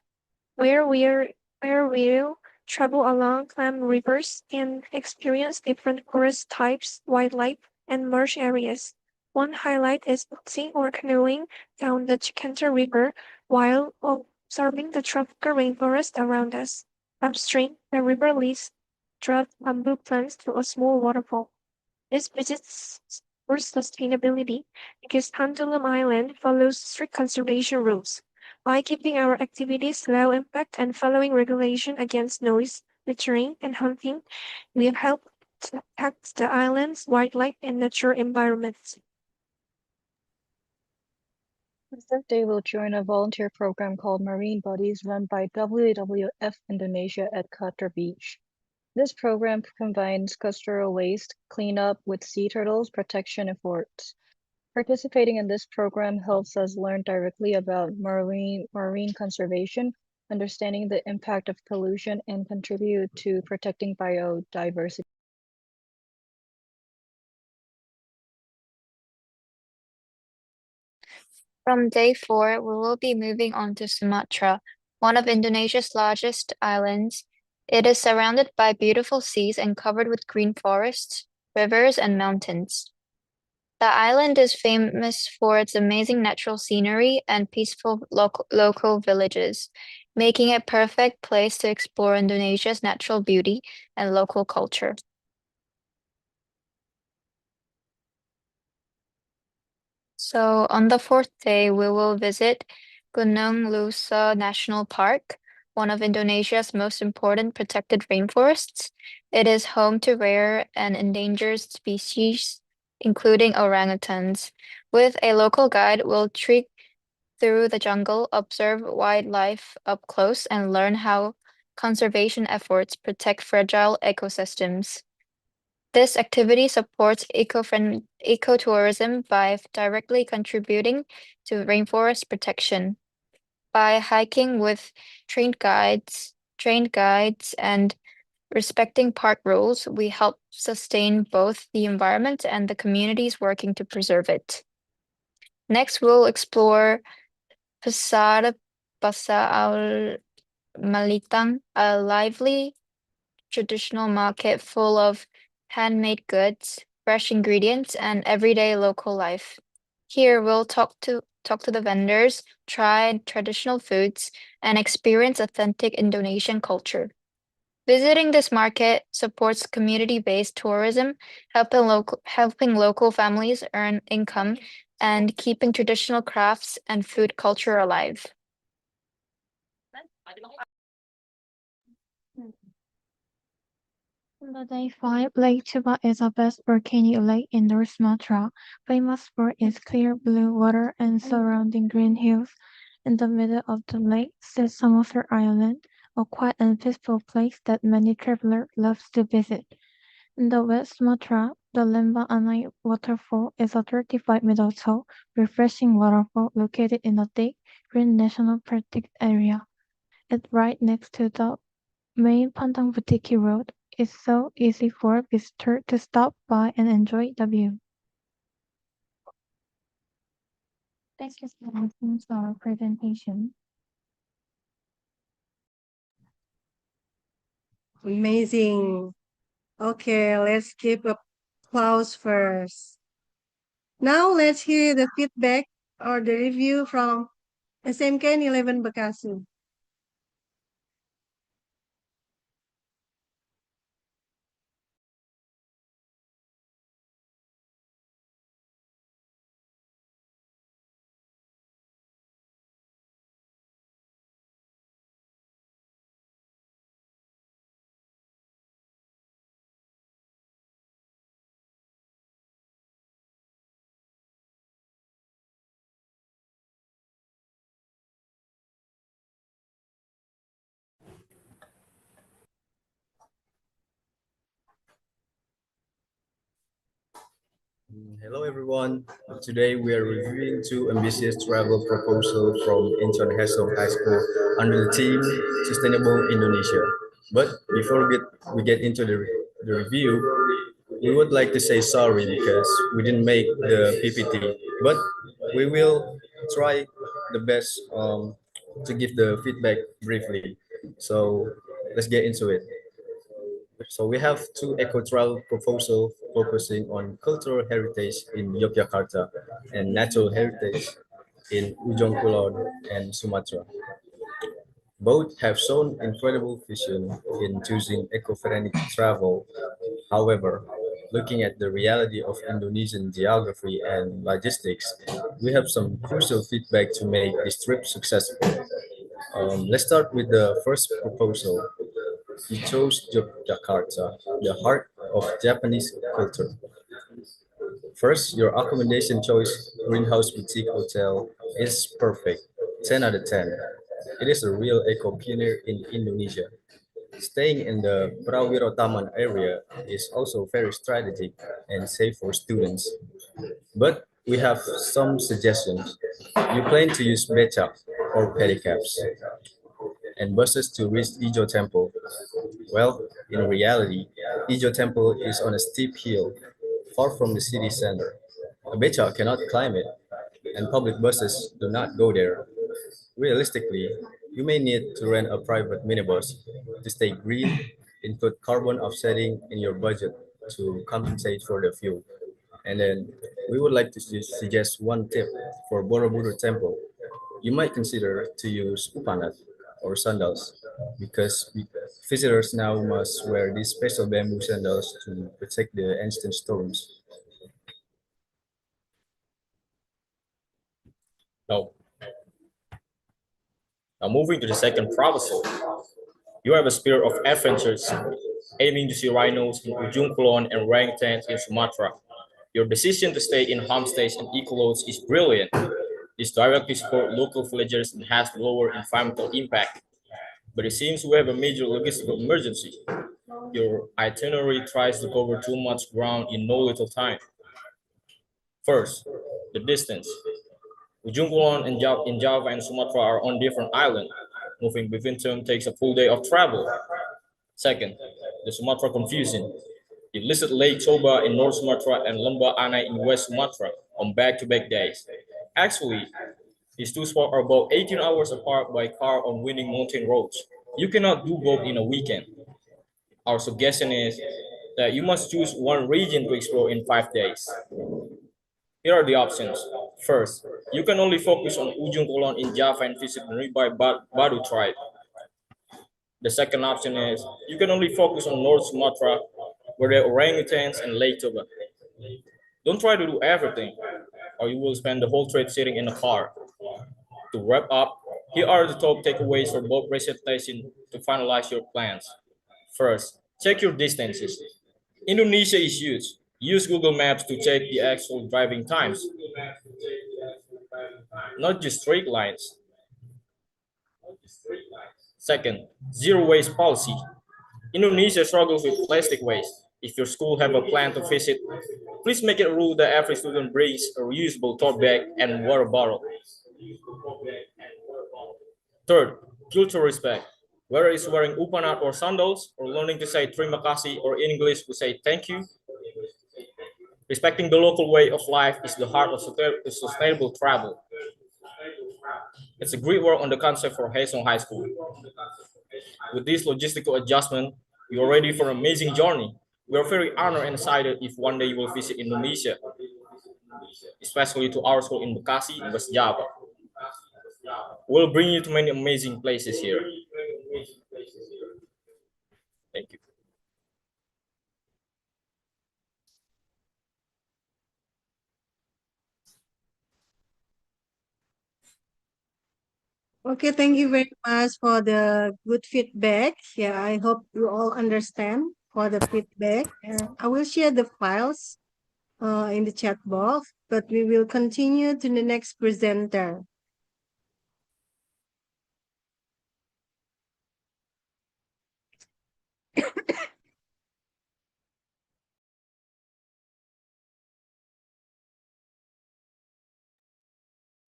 where we'll travel along clam rivers and experience different forest types, wildlife, and marsh areas. One highlight is boating or canoeing down the Chiquenta River while observing the tropical rainforest around us. Upstream, the river leads drought bamboo plants to a small waterfall. This visit supports sustainability because Handulum Island follows strict conservation rules. By keeping our activities low impact and following regulation against noise, littering, and hunting, we have helped to protect the island's wildlife and natural environment. The third day, we'll join a volunteer program called Marine Buddies, run by WWF Indonesia at Kota Beach. This program combines coastal waste cleanup with sea turtles protection efforts. Participating in this program helps us learn directly about marine conservation, understanding the impact of pollution, and contribute to protecting biodiversity. From day 4, we will be moving on to Sumatra, one of Indonesia's largest islands. It is surrounded by beautiful seas and covered with green forests, rivers, and mountains. The island is famous for its amazing natural scenery and peaceful local villages, making it a perfect place to explore Indonesia's natural beauty and local culture. So on the 4th day, we will visit Gunung Lusa National Park, one of Indonesia's most important protected rainforests. It is home to rare and endangered species, including orangutans. With a local guide, we'll trek through the jungle, observe wildlife up close, and learn how conservation efforts protect fragile ecosystems. This activity supports ecotourism by directly contributing to rainforest protection. By hiking with trained guides, and respecting park rules, we help sustain both the environment and the communities working to preserve it. Next, we'll explore Pasar Al Malitang, a lively traditional market full of handmade goods, fresh ingredients, and everyday local life. Here, we'll talk to the vendors, try traditional foods, and experience authentic Indonesian culture. Visiting this market supports community-based tourism, helping local families earn income and keeping traditional crafts and food culture alive. On the day 5, Lake Tuba is the best volcanic lake in North Sumatra, famous for its clear blue water and surrounding green hills. In the middle of the lake sits Samosir Island, a quiet and peaceful place that many travelers love to visit. In the West Sumatra, the Lembah Anai waterfall is a 35-meter tall, refreshing waterfall located in the deep green national protected area. It's right next to the main Pandang Butiki Road. It's so easy for visitors to stop by and enjoy the view. Thank you for listening to our presentation. Amazing. Okay, let's give applause first. Now let's hear the feedback or the review from SMK 11 Bekasi. Hello everyone. Today we are reviewing two ambitious travel proposals from Incheon High School under the theme Sustainable Indonesia. But before we get into the review, we would like to say sorry because we didn't make the PPT, but we will try the best to give the feedback briefly. So let's get into it. So we have two eco-trail proposals focusing on cultural heritage in Yogyakarta and natural heritage in Ujung Kulon and Sumatra. Both have shown incredible vision in choosing eco-friendly travel. However, looking at the reality of Indonesian geography and logistics, we have some crucial feedback to make this trip successful. Let's start with the first proposal. You chose Yogyakarta, the heart of Japanese culture. First, your accommodation choice, Greenhouse Boutique Hotel, is perfect. 10 out of 10. It is a real eco pioneer in Indonesia. Staying in the Prawiro Taman area is also very strategic and safe for students. But we have some suggestions. You plan to use becak or pedicabs and buses to reach Ijo Temple. Well, in reality, Ijo Temple is on a steep hill, far from the city center. A becak cannot climb it, and public buses do not go there. Realistically, you may need to rent a private minibus to stay green, include carbon offsetting in your budget to compensate for the fuel. And then we would like to suggest one tip for Borobudur Temple. You might consider to use upanat or sandals because visitors now must wear these special bamboo sandals to protect the ancient stones. Now, now moving to the second proposal. You have a spirit of adventures, aiming to see rhinos in Ujung Kulon and orangutans in Sumatra. Your decision to stay in homestays and eco-lodges is brilliant. This directly supports local villagers and has lower environmental impact. But it seems we have a major logistical emergency. Your itinerary tries to cover too much ground in no little time. First, the distance. Ujung Kulon and in Java and Sumatra are on different islands. Moving between them takes a full day of travel. Second, the Sumatra confusion. You listed Lake Toba in North Sumatra and Lembah Anai in West Sumatra on back-to-back days. Actually, these two spots are about 18 hours apart by car on winding mountain roads. You cannot do both in a weekend. Our suggestion is that you must choose one region to explore in 5 days. Here are the options. First, you can only focus on Ujung Kulon in Java and visit the nearby Badu tribe. The second option is you can only focus on North Sumatra, where there are orangutans and Lake Toba. Don't try to do everything, or you will spend the whole trip sitting in a car. To wrap up, here are the top takeaways for both presentations to finalize your plans. First, Check your distances. Indonesia is huge. Use Google Maps to check the actual driving times, not just straight lines. Second, zero waste policy. Indonesia struggles with plastic waste. If your school have a plan to visit, please make it a rule that every student brings a reusable tote bag and water bottle. Third, cultural respect. Whether it's wearing upanat or sandals, or learning to say terima kasih, or in English we say thank you, respecting the local way of life is the heart of sustainable travel. It's a great work on the concept for Haesong High School. With this logistical adjustment, you are ready for an amazing journey. We are very honored and excited if one day you will visit Indonesia, especially to our school in Bekasi, West Java. We'll bring you to many amazing places here. Thank you. Okay, thank you very much for the good feedback. Yeah, I hope you all understand for the feedback. I will share the files in the chat box, but we will continue to the next presenter.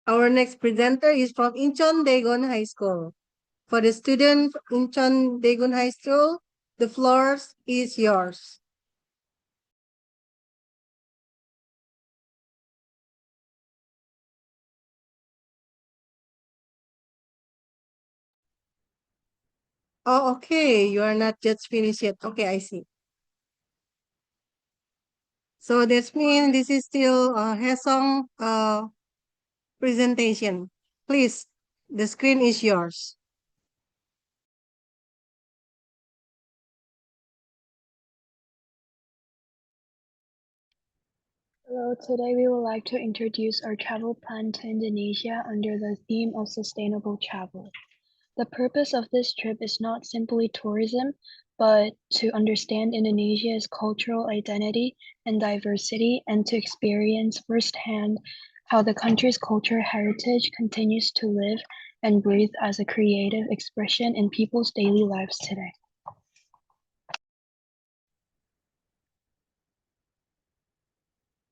Our next presenter is from Incheon Daegon High School. For the student Incheon Daegon High School, the floor is yours. Oh, okay. You are not just finished yet. Okay, I see. So that means this is still Haesong presentation. Please, the screen is yours. Hello, today we would like to introduce our travel plan to Indonesia under the theme of sustainable travel. The purpose of this trip is not simply tourism, but to understand Indonesia's cultural identity and diversity and to experience firsthand how the country's cultural heritage continues to live and breathe as a creative expression in people's daily lives today.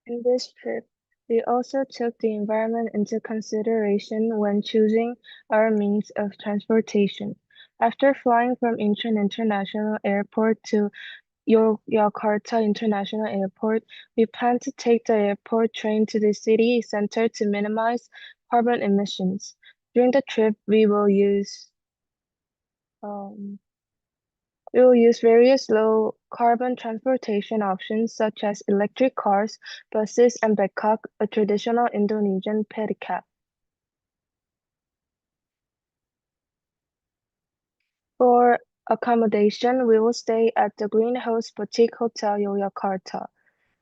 In this trip, we also took the environment into consideration when choosing our means of transportation. After flying from Incheon International Airport to Yogyakarta International Airport, we plan to take the airport train to the city center to minimize carbon emissions. During the trip, we will use various low carbon transportation options such as electric cars, buses, and becak, a traditional Indonesian pedicab. For accommodation, we will stay at the Greenhouse Boutique Hotel Yogyakarta.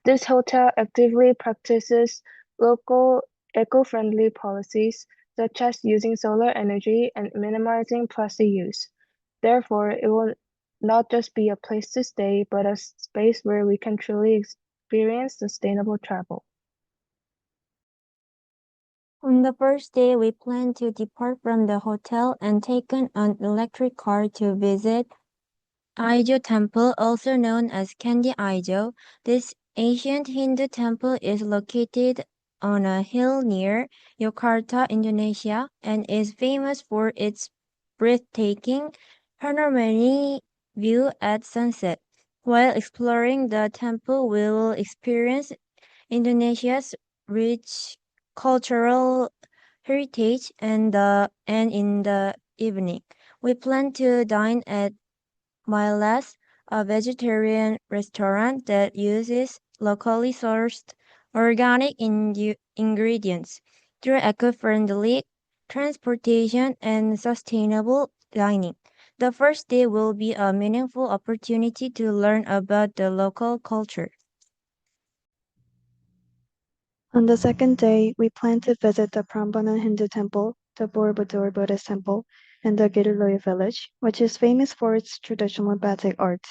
This hotel actively practices local eco-friendly policies such as using solar energy and minimizing plastic use. Therefore, it will not just be a place to stay, but a space where we can truly experience sustainable travel. On the first day, we plan to depart from the hotel and take an electric car to visit Aijo Temple, also known as Candi Aijo. This ancient Hindu temple is located on a hill near Jakarta, Indonesia, and is famous for its breathtaking panoramic view at sunset. While exploring the temple, we will experience Indonesia's rich cultural heritage and in the evening, we plan to dine at Milas, a vegetarian restaurant that uses locally sourced organic ingredients. Through eco-friendly transportation and sustainable dining, the first day will be a meaningful opportunity to learn about the local culture. On the second day, we plan to visit the Prambanan Hindu temple, the Borobudur Buddhist temple, and the Giruloy village, which is famous for its traditional batik art.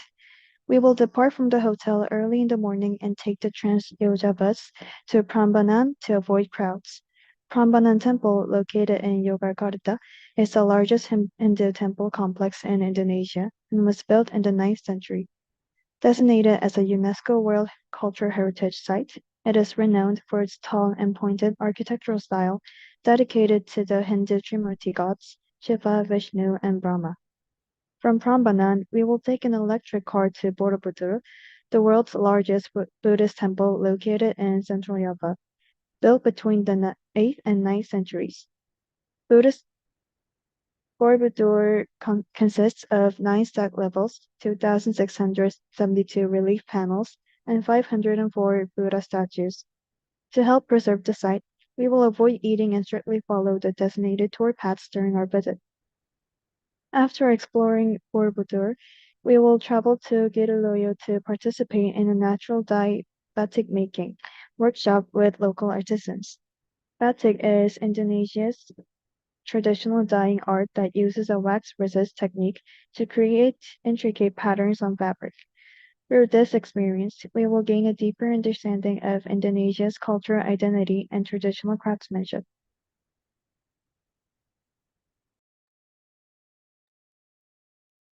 We will depart from the hotel early in the morning and take the Trans-Yoga bus to Prambanan to avoid crowds. Prambanan Temple, located in Yogyakarta, is the largest Hindu temple complex in Indonesia and was built in the 9th century. Designated as a UNESCO World Cultural Heritage Site, it is renowned for its tall and pointed architectural style dedicated to the Hindu Trimurti gods, Shiva, Vishnu, and Brahma. From Prambanan, we will take an electric car to Borobudur, the world's largest Buddhist temple located in central Java, built between the 8th and 9th centuries. Buddhist Borobudur consists of 9 stack levels, 2,672 relief panels, and 504 Buddha statues. To help preserve the site, we will avoid eating and strictly follow the designated tour paths during our visit. After exploring Borobudur, we will travel to Giriloyo to participate in a natural dye batik making workshop with local artisans. Batik is Indonesia's traditional dyeing art that uses a wax resist technique to create intricate patterns on fabric. Through this experience, we will gain a deeper understanding of Indonesia's cultural identity and traditional craftsmanship.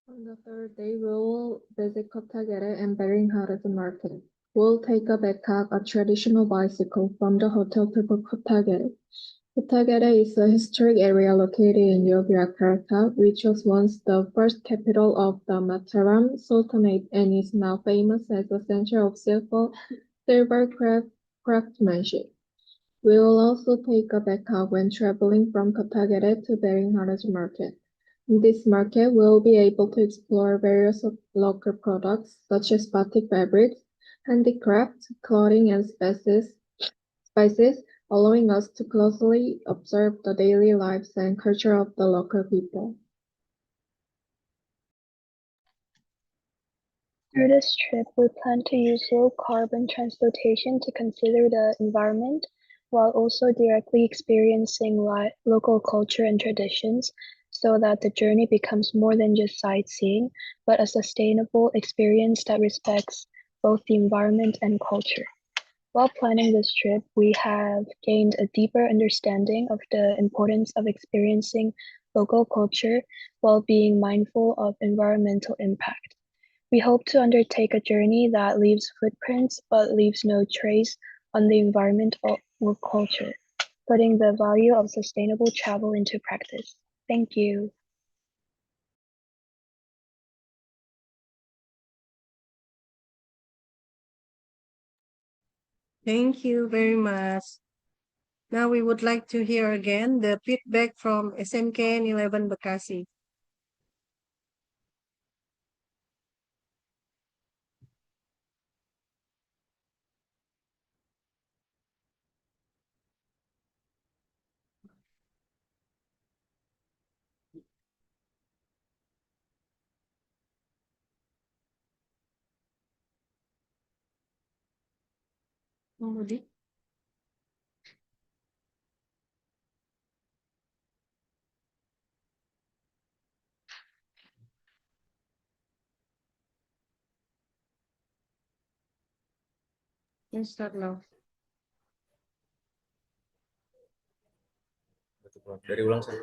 On the third day, we will visit Kota and Beringhara's market. We'll take a backpack, a traditional bicycle, from the hotel to Kota. Kota is a historic area located in Yogyakarta, which was once the first capital of the Mataram Sultanate and is now famous as a center of silver craftsmanship. We will also take a backpack when traveling from Kota to Beringhara's market. In this market, we'll be able to explore various local products such as batik fabrics, handicraft, clothing, and spices, allowing us to closely observe the daily lives and culture of the local people. Through this trip, we plan to use low carbon transportation to consider the environment while also directly experiencing local culture and traditions so that the journey becomes more than just sightseeing, but a sustainable experience that respects both the environment and culture. While planning this trip, we have gained a deeper understanding of the importance of experiencing local culture while being mindful of environmental impact. We hope to undertake a journey that leaves footprints but leaves no trace on the environment or culture, putting the value of sustainable travel into practice. Thank you. Thank you very much. Now we would like to hear again the feedback from SMKN 11 Bekasi. Mudi. Let's start now. Dari ulang sih.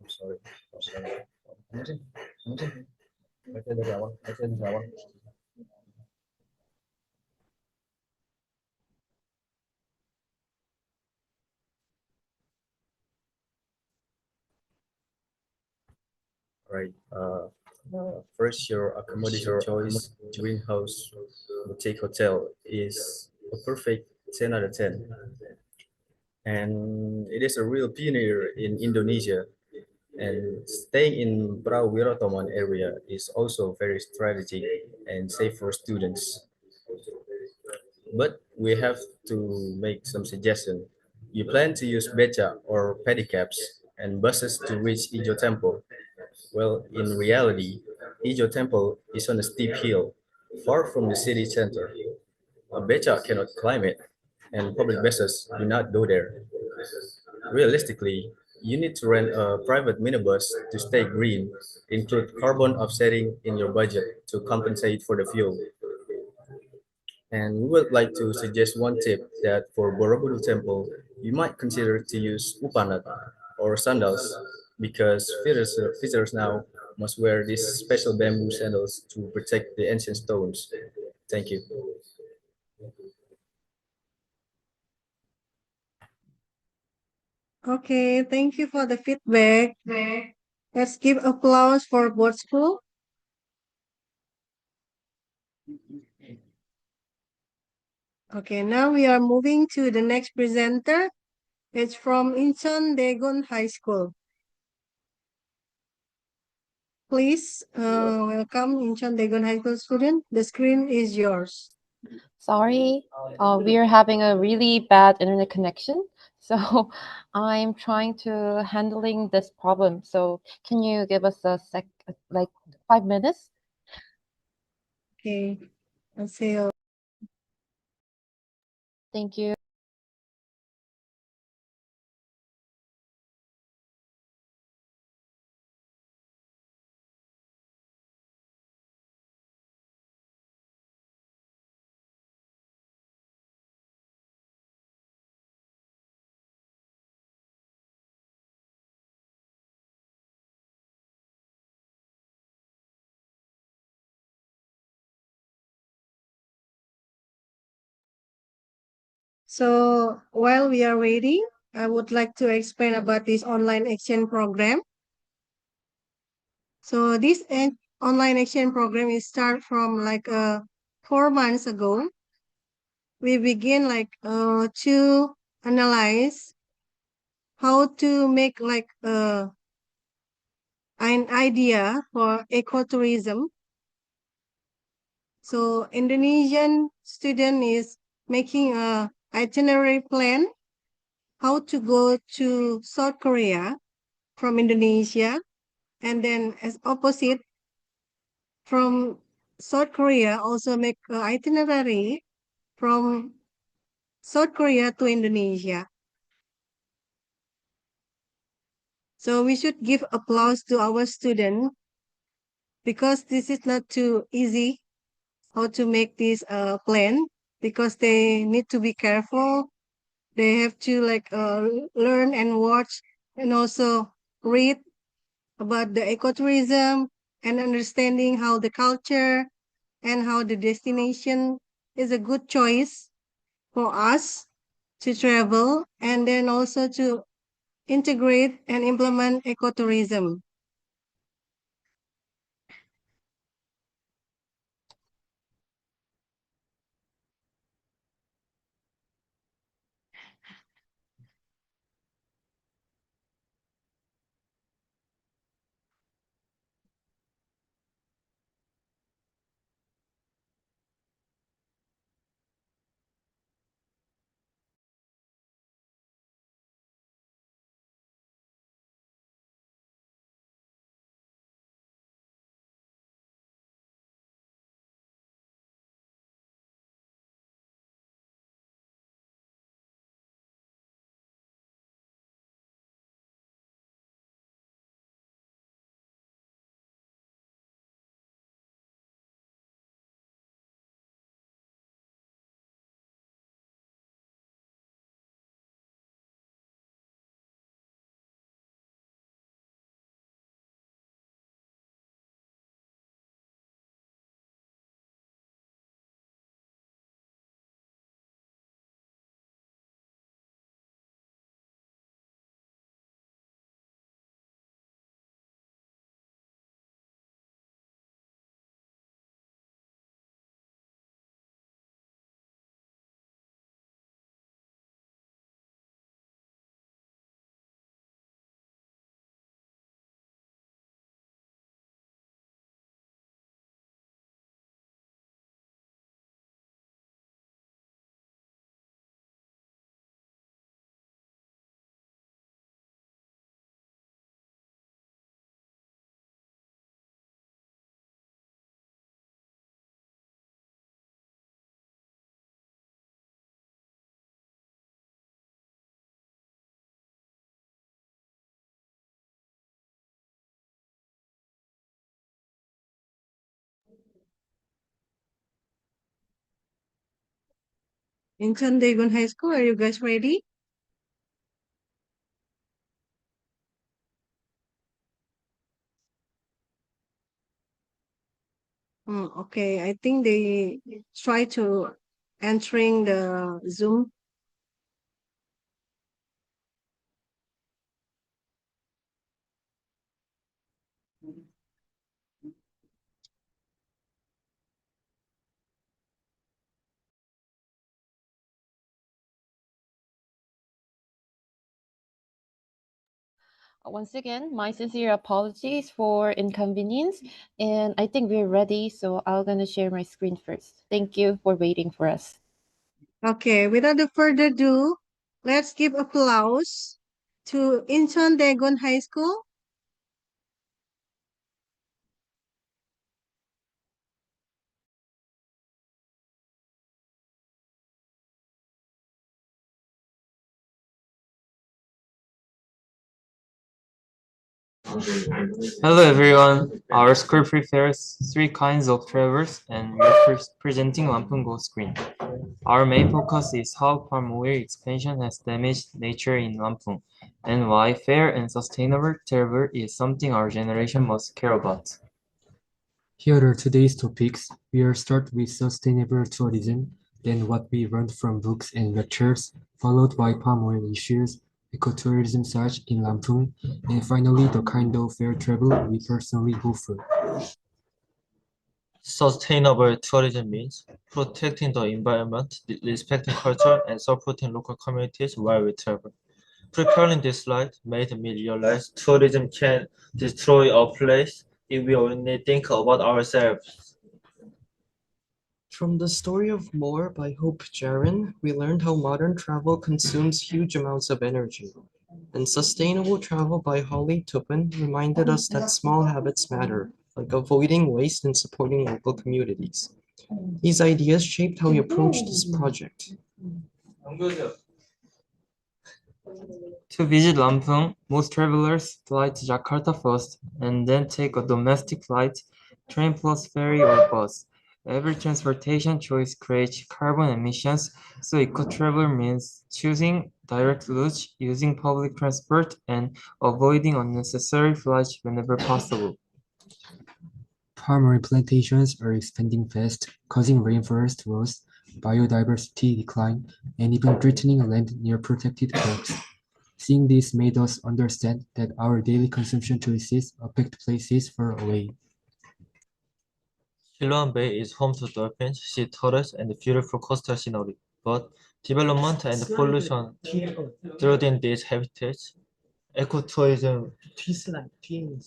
Sorry. Baca dari awal. Right. First, your accommodation choice, greenhouse, boutique hotel is a perfect 10 out of 10. And it is a real pioneer in Indonesia. And staying in Brawirotoman area is also very strategic and safe for students. But we have to make some suggestion. You plan to use beca or pedicabs and buses to reach Ijo Temple. Well, in reality, Ijo Temple is on a steep hill, far from the city center. A beca cannot climb it, and public buses do not go there. Realistically, you need to rent a private minibus to stay green, include carbon offsetting in your budget to compensate for the fuel. And we would like to suggest one tip that for Borobudur Temple, you might consider to use upanat or sandals because visitors now must wear these special bamboo sandals to protect the ancient stones. Thank you. Okay, thank you for the feedback. Let's give applause for both school. Okay, now we are moving to the next presenter. It's from Incheon Daegun High School. Please welcome Incheon Daegun High School student. The screen is yours. Sorry, we are having a really bad internet connection. So I'm trying to handling this problem. So can you give us like 5 minutes? Okay, let's see. Thank you. So while we are waiting, I would like to explain about this online exchange program. So this online exchange program is start from like 4 months ago. We begin like to analyze how to make like an idea for ecotourism. So Indonesian student is making a itinerary plan how to go to South Korea from Indonesia, and then as opposite from South Korea also make an itinerary from South Korea to Indonesia. So we should give applause to our student because this is not too easy how to make this plan because they need to be careful. They have to like learn and watch and also read about the ecotourism and understanding how the culture and how the destination is a good choice for us to travel and then also to integrate and implement ecotourism. Incheon Daegun High School, are you guys ready? Okay, I think they try to entering the Zoom. Once again, my sincere apologies for inconvenience, and I think we're ready, so I'm gonna share my screen first. Thank you for waiting for us. Okay, without further ado, let's give applause to Incheon Daegun High School. Hello everyone. Our school prepares three kinds of travelers and we are presenting Lampung Go screen. Our main focus is how palm oil expansion has damaged nature in Lampung and why fair and sustainable travel is something our generation must care about. Here are today's topics. We will start with sustainable tourism, then what we learned from books and lectures, followed by palm oil issues, ecotourism surge in Lampung, and finally the kind of fair travel we personally hope for. Sustainable tourism means protecting the environment, respecting culture, and supporting local communities while we travel. Preparing this slide made me realize tourism can destroy a place if we only think about ourselves. From the story of More by Hope Jaron, we learned how modern travel consumes huge amounts of energy. And Sustainable Travel by Holly Tupin reminded us that small habits matter, like avoiding waste and supporting local communities. These ideas shaped how we approached this project. To visit Lampung, most travelers fly to Jakarta first and then take a domestic flight, train plus ferry or bus. Every transportation choice creates carbon emissions, so eco-travel means choosing direct routes, using public transport, and avoiding unnecessary flights whenever possible. Palm oil plantations are expanding fast, causing rainforest loss, biodiversity decline, and even threatening land near protected crops. Seeing this made us understand that our daily consumption choices affect places far away. Siloam Bay is home to dolphins, sea turtles, and beautiful coastal scenery, but development and pollution threaten these habitats. Ecotourism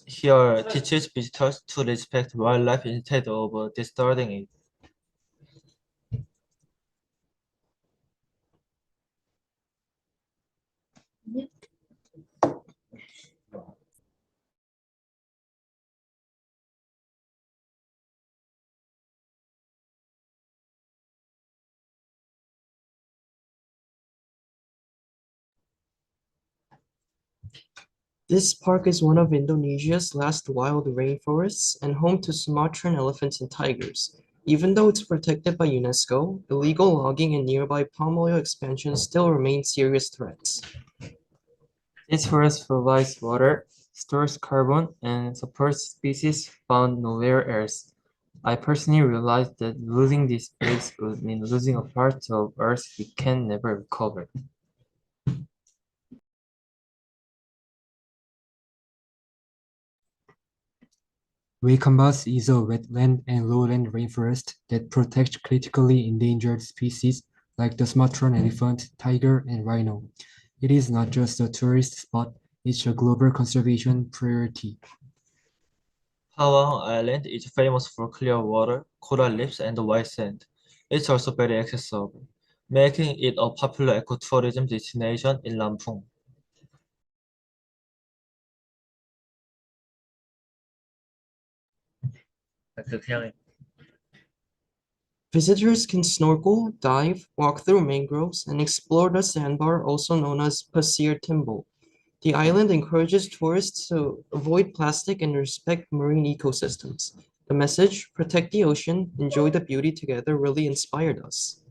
here teaches visitors to respect wildlife instead of distorting it. This park is one of Indonesia's last wild rainforests and home to Sumatran elephants and tigers. Even though it's protected by UNESCO, illegal logging and nearby palm oil expansion still remain serious threats. This forest provides water, stores carbon, and supports species found nowhere else. I personally realized that losing this place would mean losing a part of Earth we can never recover. Wakambas is a wetland and lowland rainforest that protects critically endangered species like the Sumatran elephant, tiger, and rhino. It is not just a tourist spot, it's a global conservation priority. Pawang Island is famous for clear water, coral reefs, and white sand. It's also very accessible, making it a popular ecotourism destination in Lampung. Visitors can snorkel, dive, walk through mangroves, and explore the sandbar, also known as Pasir Timbul. The island encourages tourists to avoid plastic and respect marine ecosystems. The message, protect the ocean, enjoy the beauty together, really inspired us.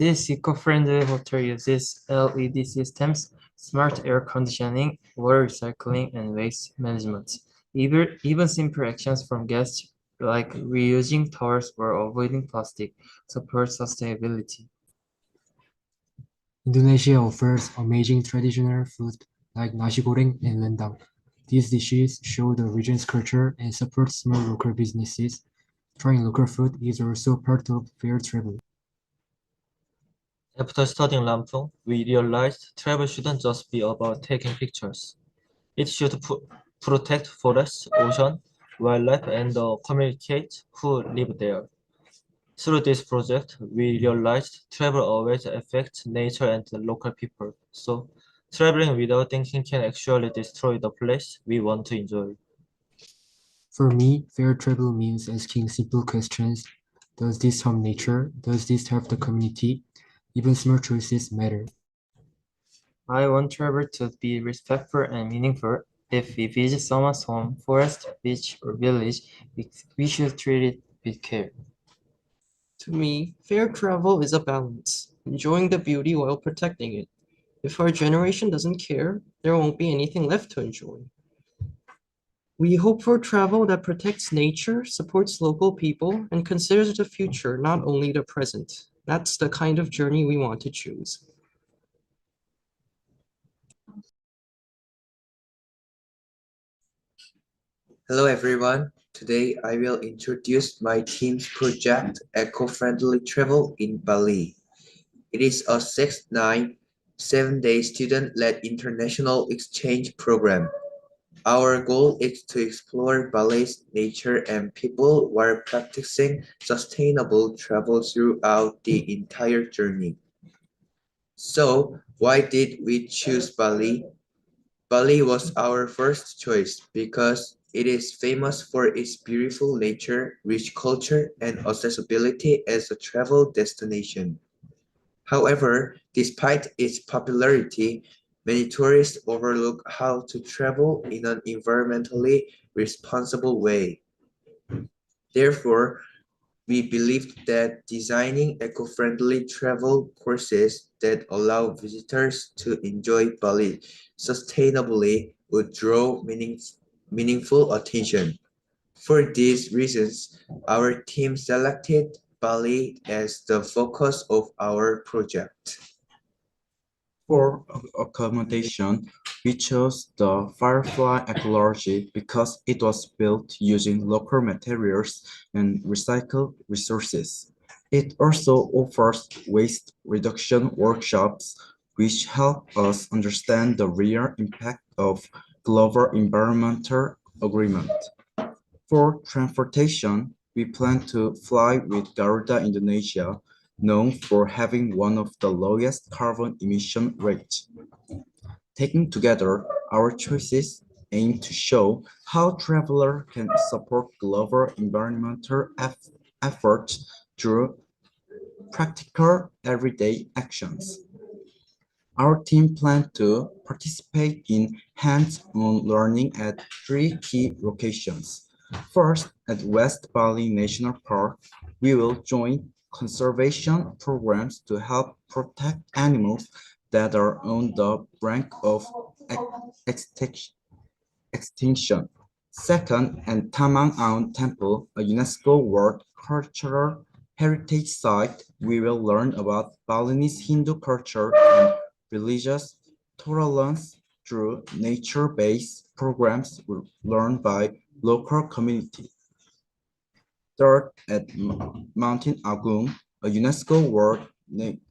This eco-friendly hotel uses LED systems, smart air conditioning, water recycling, and waste management. Even simple actions from guests like reusing towels or avoiding plastic support sustainability. Indonesia offers amazing traditional food like nasi goreng and rendang. These dishes show the region's culture and support small local businesses. Trying local food is also part of fair travel. After studying Lampung, we realized travel shouldn't just be about taking pictures. It should protect forests, ocean, wildlife, and the communicate who live there. Through this project, we realized travel always affects nature and the local people. So, traveling without thinking can actually destroy the place we want to enjoy. For me, fair travel means asking simple questions. Does this harm nature? Does this help the community? Even small choices matter. I want travel to be respectful and meaningful. If we visit someone's home, forest, beach, or village, we should treat it with care. To me, fair travel is a balance, enjoying the beauty while protecting it. If our generation doesn't care, there won't be anything left to enjoy. We hope for travel that protects nature, supports local people, and considers the future, not only the present. That's the kind of journey we want to choose. Hello everyone. Today I will introduce my team's project Eco-Friendly Travel in Bali. It is a 6-night, 7-day student-led international exchange program. Our goal is to explore Bali's nature and people while practicing sustainable travel throughout the entire journey. So, why did we choose Bali? Bali was our first choice because it is famous for its beautiful nature, rich culture, and accessibility as a travel destination. However, despite its popularity, many tourists overlook how to travel in an environmentally responsible way. Therefore, we believed that designing eco-friendly travel courses that allow visitors to enjoy Bali sustainably would draw meaningful attention. For these reasons, our team selected Bali as the focus of our project. For accommodation, we chose the Firefly Ecology because it was built using local materials and recycled resources. It also offers waste reduction workshops, which help us understand the real impact of global environmental agreement. For transportation, we plan to fly with Garuda Indonesia, known for having one of the lowest carbon emission rates. Taken together, our choices aim to show how travelers can support global environmental efforts through practical everyday actions. Our team plans to participate in hands-on learning at 3 key locations. First, at West Bali National Park, we will join conservation programs to help protect animals that are on the brink of extinction. Second, at Tamang Aon Temple, a UNESCO World Cultural Heritage Site, we will learn about Balinese Hindu culture and religious tolerance through nature-based programs learned by local community. Third, at Mountain Agung, a UNESCO World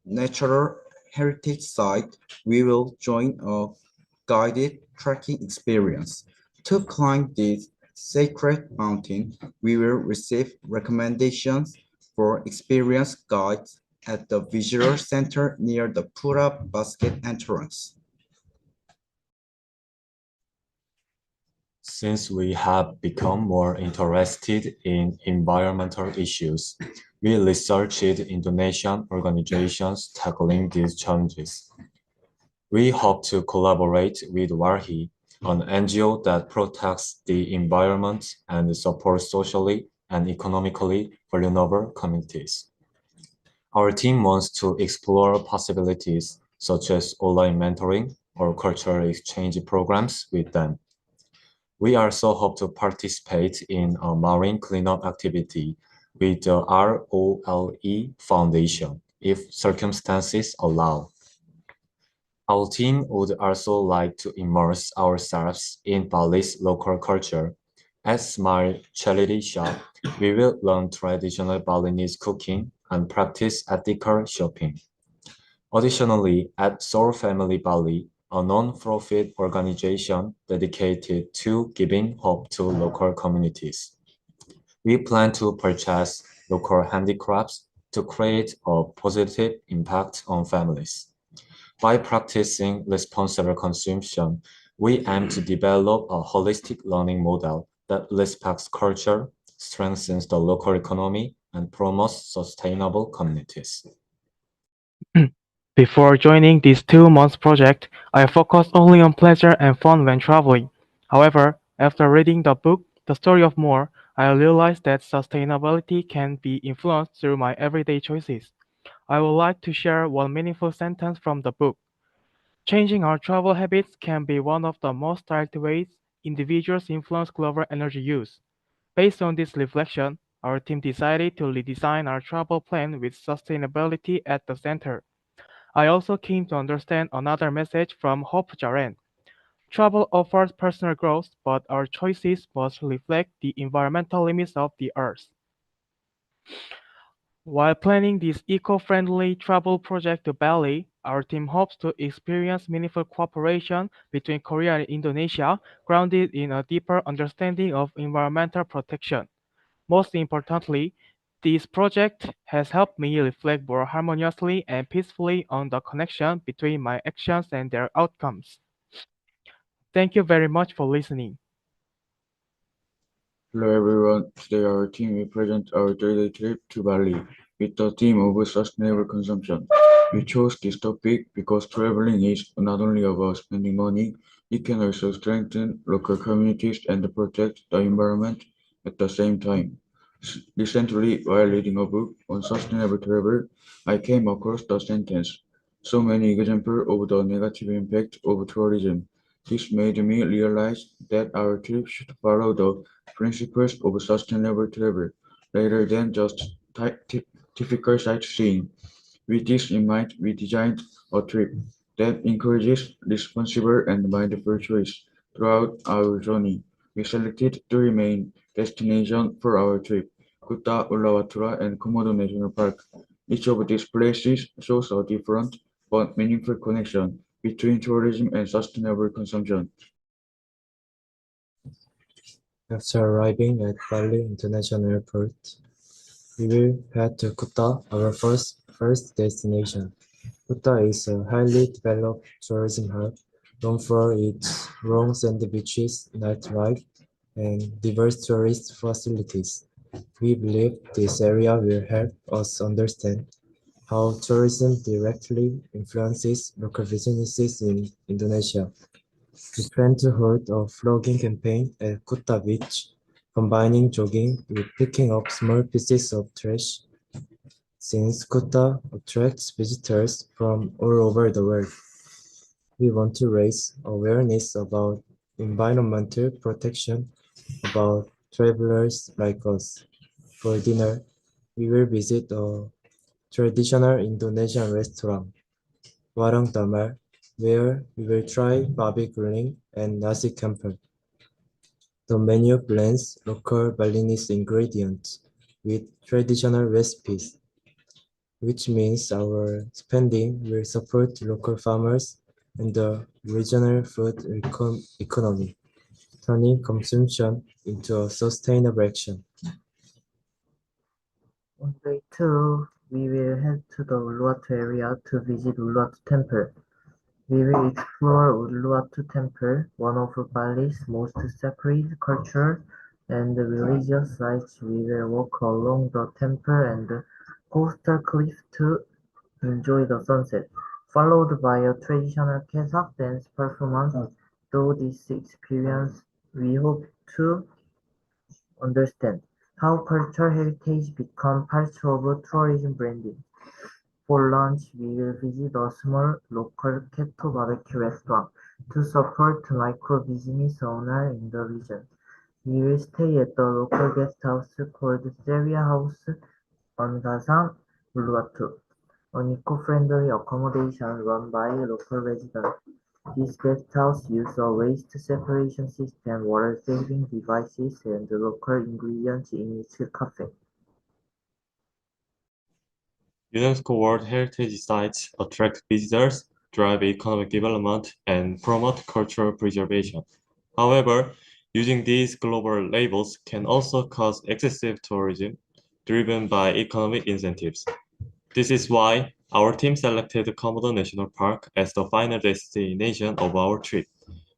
Natural Heritage Site, we will join a guided trekking experience. To climb this sacred mountain, we will receive recommendations for experienced guides at the visitor center near the Pura Basket entrance. Since we have become more interested in environmental issues, we researched Indonesian organizations tackling these challenges. We hope to collaborate with WARHI, an NGO that protects the environment and supports socially and economically vulnerable communities. Our team wants to explore possibilities such as online mentoring or cultural exchange programs with them. We also hope to participate in a marine cleanup activity with the ROLE Foundation if circumstances allow. Our team would also like to immerse ourselves in Bali's local culture. At Smile Charity Shop, we will learn traditional Balinese cooking and practice ethical shopping. Additionally, at Soul Family Bali, a non-profit organization dedicated to giving hope to local communities, we plan to purchase local handicrafts to create a positive impact on families. By practicing responsible consumption, we aim to develop a holistic learning model that respects culture, strengthens the local economy, and promotes sustainable communities. Before joining this 2 month project, I focused only on pleasure and fun when traveling. However, after reading the book, The Story of More, I realized that sustainability can be influenced through my everyday choices. I would like to share one meaningful sentence from the book. Changing our travel habits can be one of the most direct ways individuals influence global energy use. Based on this reflection, our team decided to redesign our travel plan with sustainability at the center. I also came to understand another message from Hope Jaren. Travel offers personal growth, but our choices must reflect the environmental limits of the Earth. While planning this eco-friendly travel project to Bali, our team hopes to experience meaningful cooperation between Korea and Indonesia, grounded in a deeper understanding of environmental protection. Most importantly, this project has helped me reflect more harmoniously and peacefully on the connection between my actions and their outcomes. Thank you very much for listening. Hello everyone, today our team will present our daily trip to Bali with the theme of sustainable consumption. We chose this topic because traveling is not only about spending money, it can also strengthen local communities and protect the environment at the same time. Recently, while reading a book on sustainable travel, I came across the sentence, so many examples of the negative impact of tourism. This made me realize that our trip should follow the principles of sustainable travel rather than just typical sightseeing. With this in mind, we designed a trip that encourages responsible and mindful choice throughout our journey. We selected three main destinations for our trip: Kuta, Ulaanbaatar, and Komodo National Park. Each of these places shows a different but meaningful connection between tourism and sustainable consumption. After arriving at Bali International Airport, we will head to Kuta, our first destination. Kuta is a highly developed tourism hub known for its long sandy beaches, nightlife, and diverse tourist facilities. We believe this area will help us understand how tourism directly influences local businesses in Indonesia. We plan to hold a flogging campaign at Kuta Beach, combining jogging with picking up small pieces of trash, since Kuta attracts visitors from all over the world. We want to raise awareness about environmental protection about travelers like us. For dinner, we will visit a traditional Indonesian restaurant, Warung Damar, where we will try babi grilling and nasi campur. The menu blends local Balinese ingredients with traditional recipes, which means our spending will support local farmers and the regional food economy, turning consumption into a sustainable action. On day 2, we will head to the Uluwatu area to visit Uluwatu Temple. We will explore Uluwatu Temple, one of Bali's most sacred cultural and religious sites. We will walk along the temple and coastal cliff to enjoy the sunset, followed by a traditional Kazakh dance performance. Through this experience, we hope to understand how cultural heritage become part of tourism branding. For lunch, we will visit a small local keto barbecue restaurant to support micro-business owners in the region. We will stay at the local guest house called Seria House on Gasang, Uluwatu, an eco-friendly accommodation run by local residents. This guest house uses a waste separation system, water-saving devices, and local ingredients in its cafe. UNESCO World Heritage Sites attract visitors, drive economic development, and promote cultural preservation. However, using these global labels can also cause excessive tourism driven by economic incentives. This is why our team selected Komodo National Park as the final destination of our trip.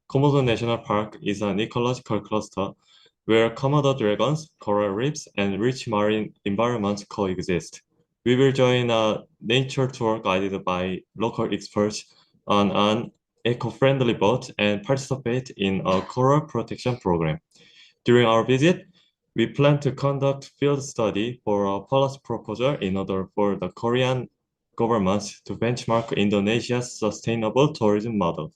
Komodo National Park is an ecological cluster where Komodo dragons, coral reefs, and rich marine environments coexist. We will join a nature tour guided by local experts on an eco-friendly boat and participate in a coral protection program. During our visit, we plan to conduct field study for a policy proposal in order for the Korean government to benchmark Indonesia's sustainable tourism model.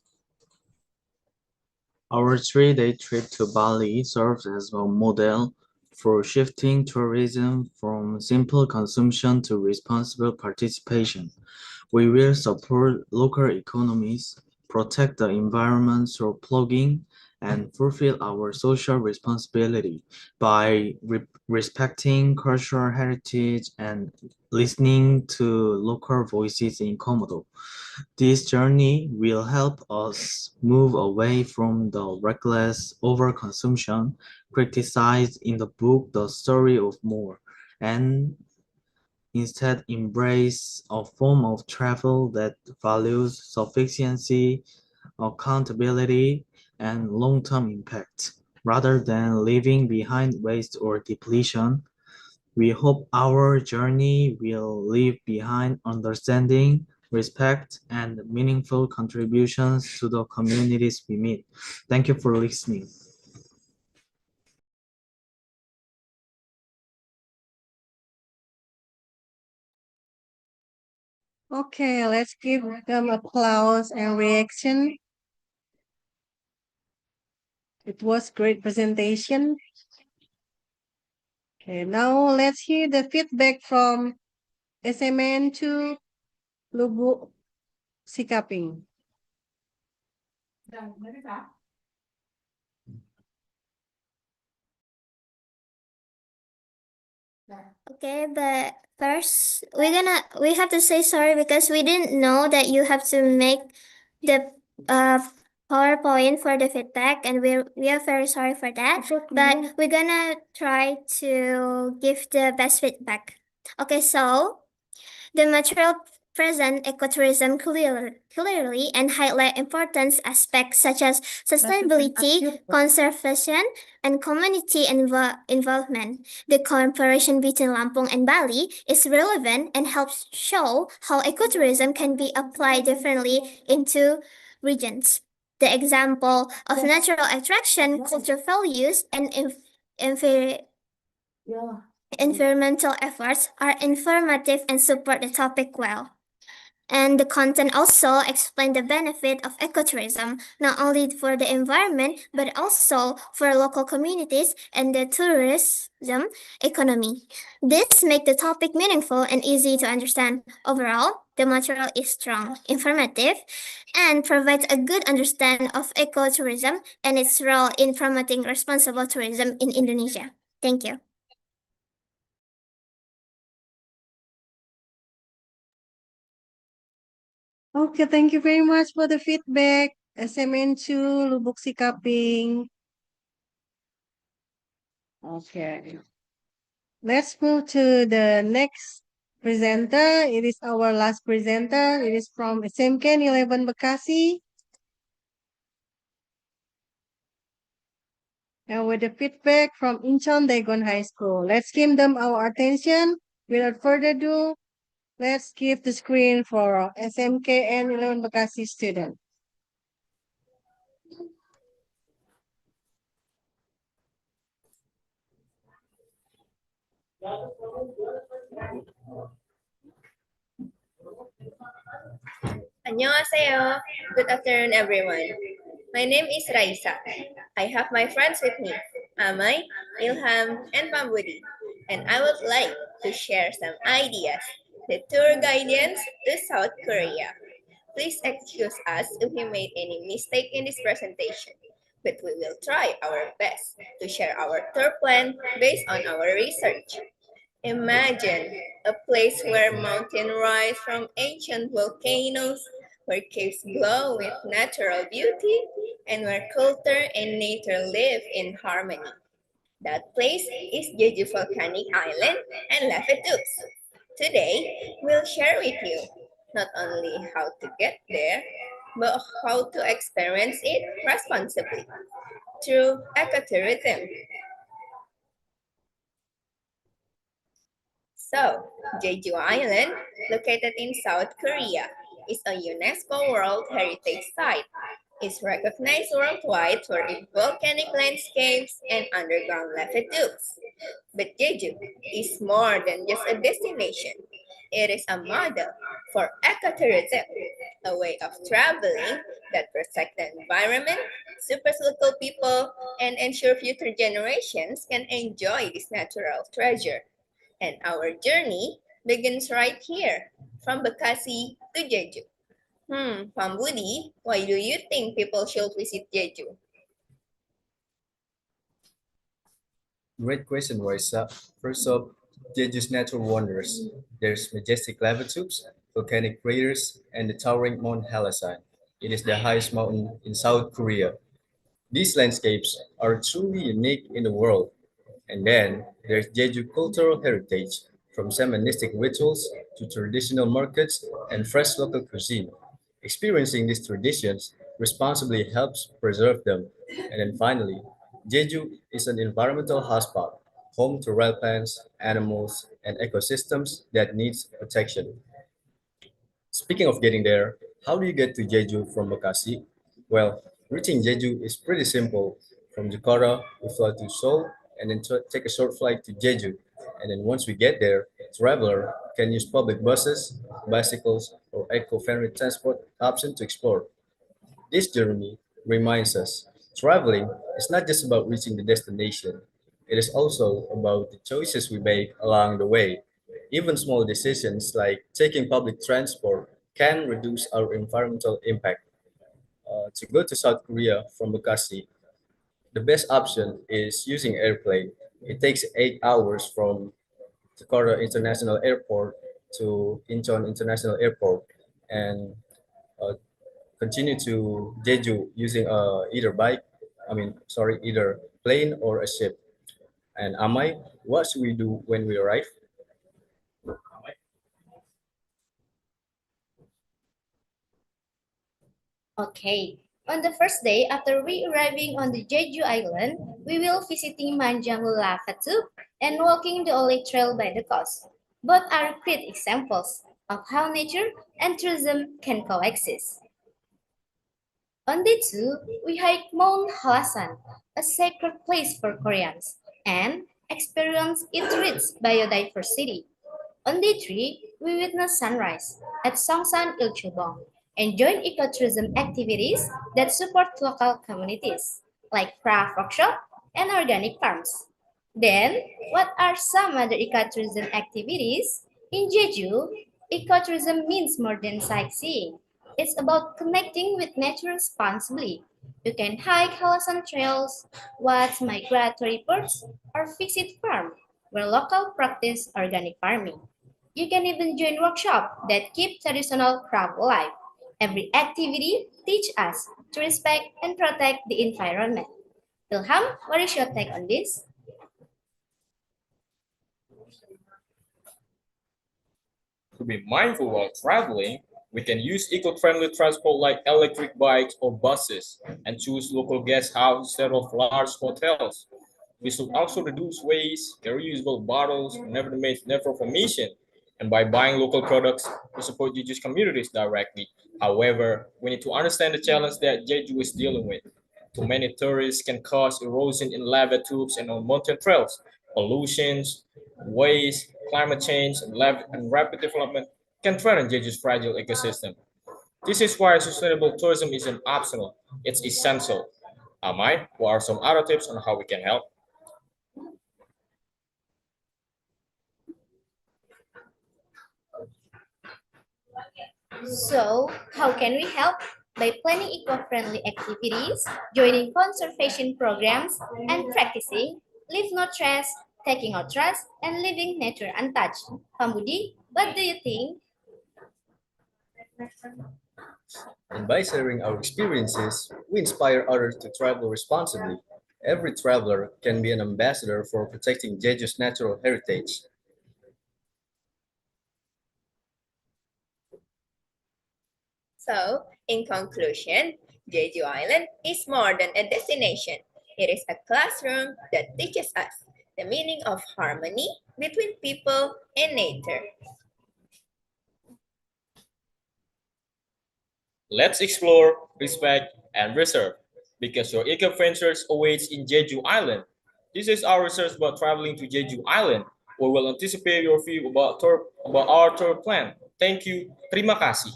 Our 3-day trip to Bali serves as a model for shifting tourism from simple consumption to responsible participation. We will support local economies, protect the environment through plugging, and fulfill our social responsibility by respecting cultural heritage and listening to local voices in Komodo. This journey will help us move away from the reckless overconsumption criticized in the book The Story of More, and instead embrace a form of travel that values sufficiency, accountability, and long-term impact, rather than leaving behind waste or depletion. We hope our journey will leave behind understanding, respect, and meaningful contributions to the communities we meet. Thank you for listening. Okay, let's give them applause and reaction. It was great presentation. Okay, now let's hear the feedback from SMN to Lubuk Sikaping. Okay, but first we have to say sorry because we didn't know that you have to make the PowerPoint for the feedback, and we are very sorry for that. But we're gonna try to give the best feedback. Okay, so the material present ecotourism clearly and highlight important aspects such as sustainability, conservation, and community involvement. The comparison between Lampung and Bali is relevant and helps show how ecotourism can be applied differently into regions. The example of natural attraction, cultural values, and environmental efforts are informative and support the topic well. And the content also explain the benefit of ecotourism, not only for the environment, but also for local communities and the tourism economy. This makes the topic meaningful and easy to understand. Overall, the material is strong, informative, and provides a good understanding of ecotourism and its role in promoting responsible tourism in Indonesia. Thank you. Okay, thank you very much for the feedback. SMN2 Lubuk Sikaping. Okay. Let's move to the next presenter. It is our last presenter. It is from SMK 11 Bekasi. And with the feedback from Incheon Daegon High School. Let's give them our attention. Without further ado, let's give the screen for SMKN 11 Bekasi student. Annyeonghaseyo. Good afternoon, everyone. My name is Raisa. I have my friends with me, Amai, Ilham, and Pambudi, and I would like to share some ideas, the tour guidance to South Korea. Please excuse us if we made any mistake in this presentation, but we will try our best to share our tour plan based on our research. Imagine a place where mountains rise from ancient volcanoes, where caves glow with natural beauty, and where culture and nature live in harmony. That place is Jeju Volcanic Island and Lafayette Dukes. Today, we'll share with you not only how to get there, but how to experience it responsibly through ecotourism. So, Jeju Island, located in South Korea, is a UNESCO World Heritage Site. It's recognized worldwide for its volcanic landscapes and underground lava tubes. But Jeju is more than just a destination. It is a model for ecotourism, a way of traveling that protects the environment, supports local people, and ensure future generations can enjoy this natural treasure. And our journey begins right here, from Bekasi to Jeju. Pambudi, why do you think people should visit Jeju? Great question, Roysa. First up, Jeju's natural wonders. There's majestic lava tubes, volcanic craters, and the towering Mount Halasan. It is the highest mountain in South Korea. These landscapes are truly unique in the world. And then there's Jeju cultural heritage, from shamanistic rituals to traditional markets and fresh local cuisine. Experiencing these traditions responsibly helps preserve them. And then finally, Jeju is an environmental hotspot, home to wild plants, animals, and ecosystems that needs protection. Speaking of getting there, how do you get to Jeju from Bekasi? Well, reaching Jeju is pretty simple. From Jakarta, we fly to Seoul and then take a short flight to Jeju. And then once we get there, traveler can use public buses, bicycles, or eco-friendly transport option to explore. This journey reminds us traveling is not just about reaching the destination, it is also about the choices we make along the way. Even small decisions like taking public transport can reduce our environmental impact. To go to South Korea from Bekasi, the best option is using airplane. It takes 8 hours from Jakarta International Airport to Incheon International Airport, and uh, continue to Jeju using either bike, either plane or a ship. And Amai, what should we do when we arrive? Okay, on the first day after we arriving on the Jeju Island, we will visiting Manjang Lava Tube and walking the Olive Trail by the coast. Both are great examples of how nature and tourism can coexist. On day 2, we hike Mount Halasan, a sacred place for Koreans, and experience its rich biodiversity. On day 3, we witness sunrise at Songsan Ilchulbong and join ecotourism activities that support local communities, like craft workshop and organic farms. Then, what are some other ecotourism activities? In Jeju, ecotourism means more than sightseeing. It's about connecting with nature responsibly. You can hike Halasan trails, watch migratory birds, or visit farm where local practice organic farming. You can even join workshops that keep traditional craft alive. Every activity teach us to respect and protect the environment. Ilham, what is your take on this? To be mindful while traveling, we can use eco-friendly transport like electric bikes or buses and choose local guest houses instead of large hotels. We should also reduce waste, carry reusable bottles, and never make never formation. And by buying local products, we support Jeju's communities directly. However, we need to understand the challenge that Jeju is dealing with. Too many tourists can cause erosion in lava tubes and on mountain trails. Pollutions, waste, climate change, and rapid development can threaten Jeju's fragile ecosystem. This is why sustainable tourism isn't optional, it's essential. Amai, what are some other tips on how we can help? So, how can we help? By planning eco-friendly activities, joining conservation programs, and practicing leave no trace, taking out trash, and leaving nature untouched. Pambudi, what do you think? And by sharing our experiences, we inspire others to travel responsibly. Every traveler can be an ambassador for protecting Jeju's natural heritage. So, in conclusion, Jeju Island is more than a destination. It is a classroom that teaches us the meaning of harmony between people and nature. Let's explore, respect, and reserve, because your eco-ventures awaits in Jeju Island. This is our research about traveling to Jeju Island. We will anticipate your view about our tour plan. Thank you. Terima kasih.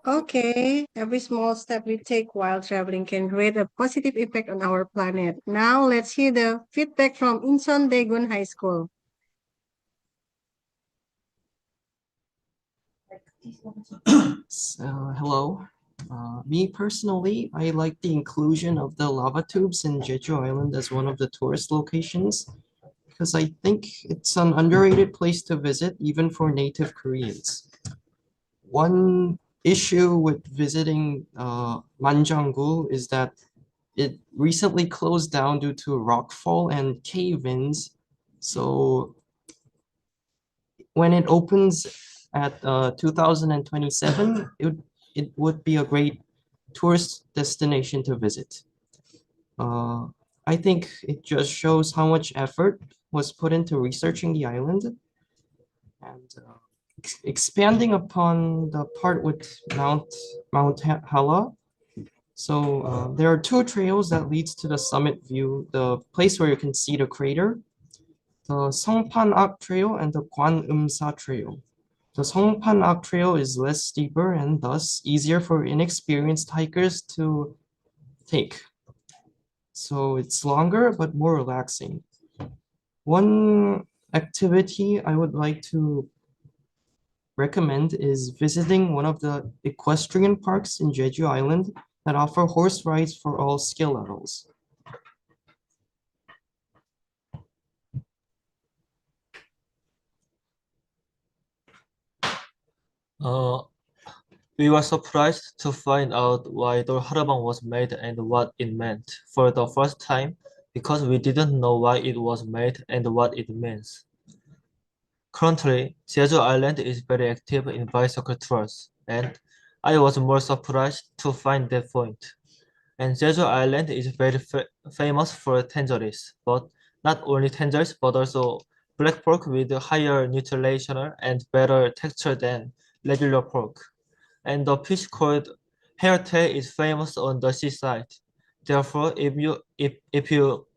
Okay, every small step we take while traveling can create a positive impact on our planet. Now let's hear the feedback from Incheon Daegun High School. So, hello. Me personally, I like the inclusion of the lava tubes in Jeju Island as one of the tourist locations because I think it's an underrated place to visit even for native Koreans. One issue with visiting Manjangul is that it recently closed down due to rockfall and cave-ins. So when it opens at 2027, it would be a great tourist destination to visit. I think it just shows how much effort was put into researching the island and expanding upon the part with Mount Hala. So there are two trails that leads to the summit view, the place where you can see the crater, the Songpan-ak Trail and the Gwanumsa Trail. The Songpan-ak Trail is less steeper and thus easier for inexperienced hikers to take. So it's longer but more relaxing. One activity I would like to recommend is visiting one of the equestrian parks in Jeju Island that offer horse rides for all skill levels. We were surprised to find out why Dol Harabang was made and what it meant for the first time because we didn't know why it was made and what it means. Currently, Jeju Island is very active in bicycle tours, and I was more surprised to find that point. And Jeju Island is very famous for tangerines, but not only tangerines, but also black pork with higher nutritional and better texture than regular pork. And the fish called hairtail is famous on the seaside. Therefore, if you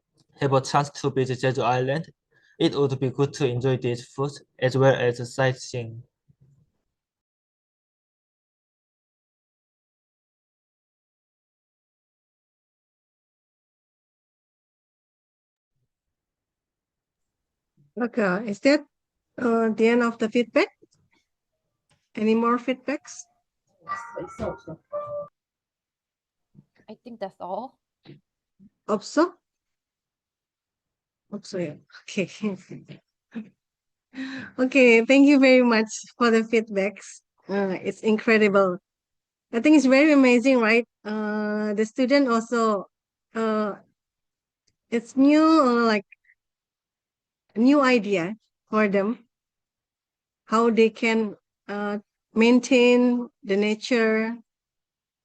have a chance to visit Jeju Island, it would be good to enjoy these foods as well as sightseeing. Okay, is that the end of the feedback? Any more feedbacks? I think that's all. Also? Also, yeah. Okay. Okay, thank you very much for the feedbacks. It's incredible. I think it's very amazing, right? The student also, it's new, like new idea for them, how they can maintain the nature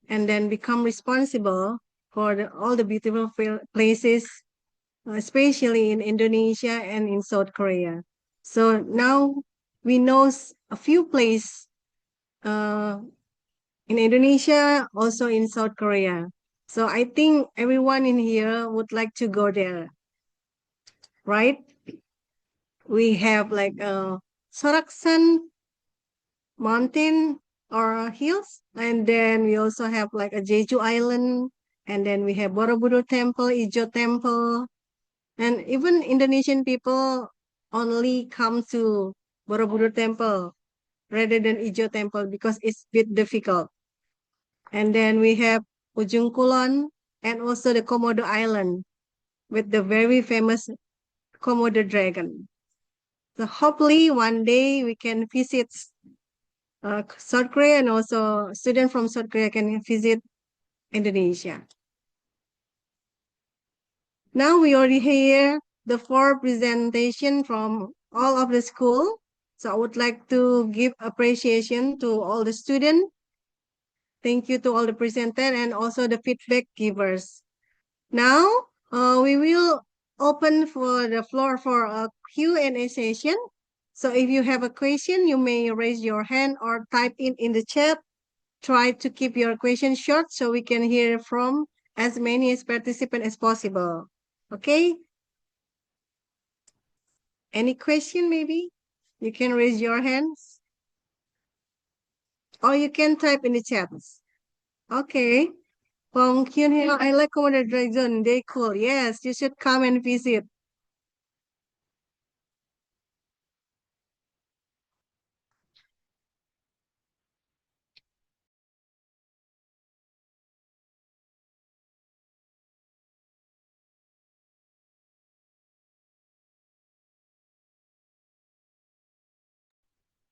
and then become responsible for all the beautiful places, especially in Indonesia and in South Korea. So now we know a few places in Indonesia, also in South Korea. So I think everyone in here would like to go there, right? We have like Soraksan mountain or hills, and then we also have like a Jeju Island, and then we have Borobudur Temple, Ijo Temple, and even Indonesian people only come to Borobudur Temple rather than Ijo Temple because it's a bit difficult. And then we have Ujung Kulon and also the Komodo Island with the very famous Komodo dragon. So hopefully one day we can visit South Korea, and also students from South Korea can visit Indonesia. Now we already hear the 4 presentation from all of the school. So I would like to give appreciation to all the students. Thank you to all the presenters and also the feedback givers. Now we will open for the floor for a Q&A session. So if you have a question, you may raise your hand or type in the chat. Try to keep your question short so we can hear from as many as participants as possible. Okay? Any question maybe? You can raise your hands. Or you can type in the chat. Okay. From Kyunhyo, I like Komodo Dragon. They cool. Yes, you should come and visit.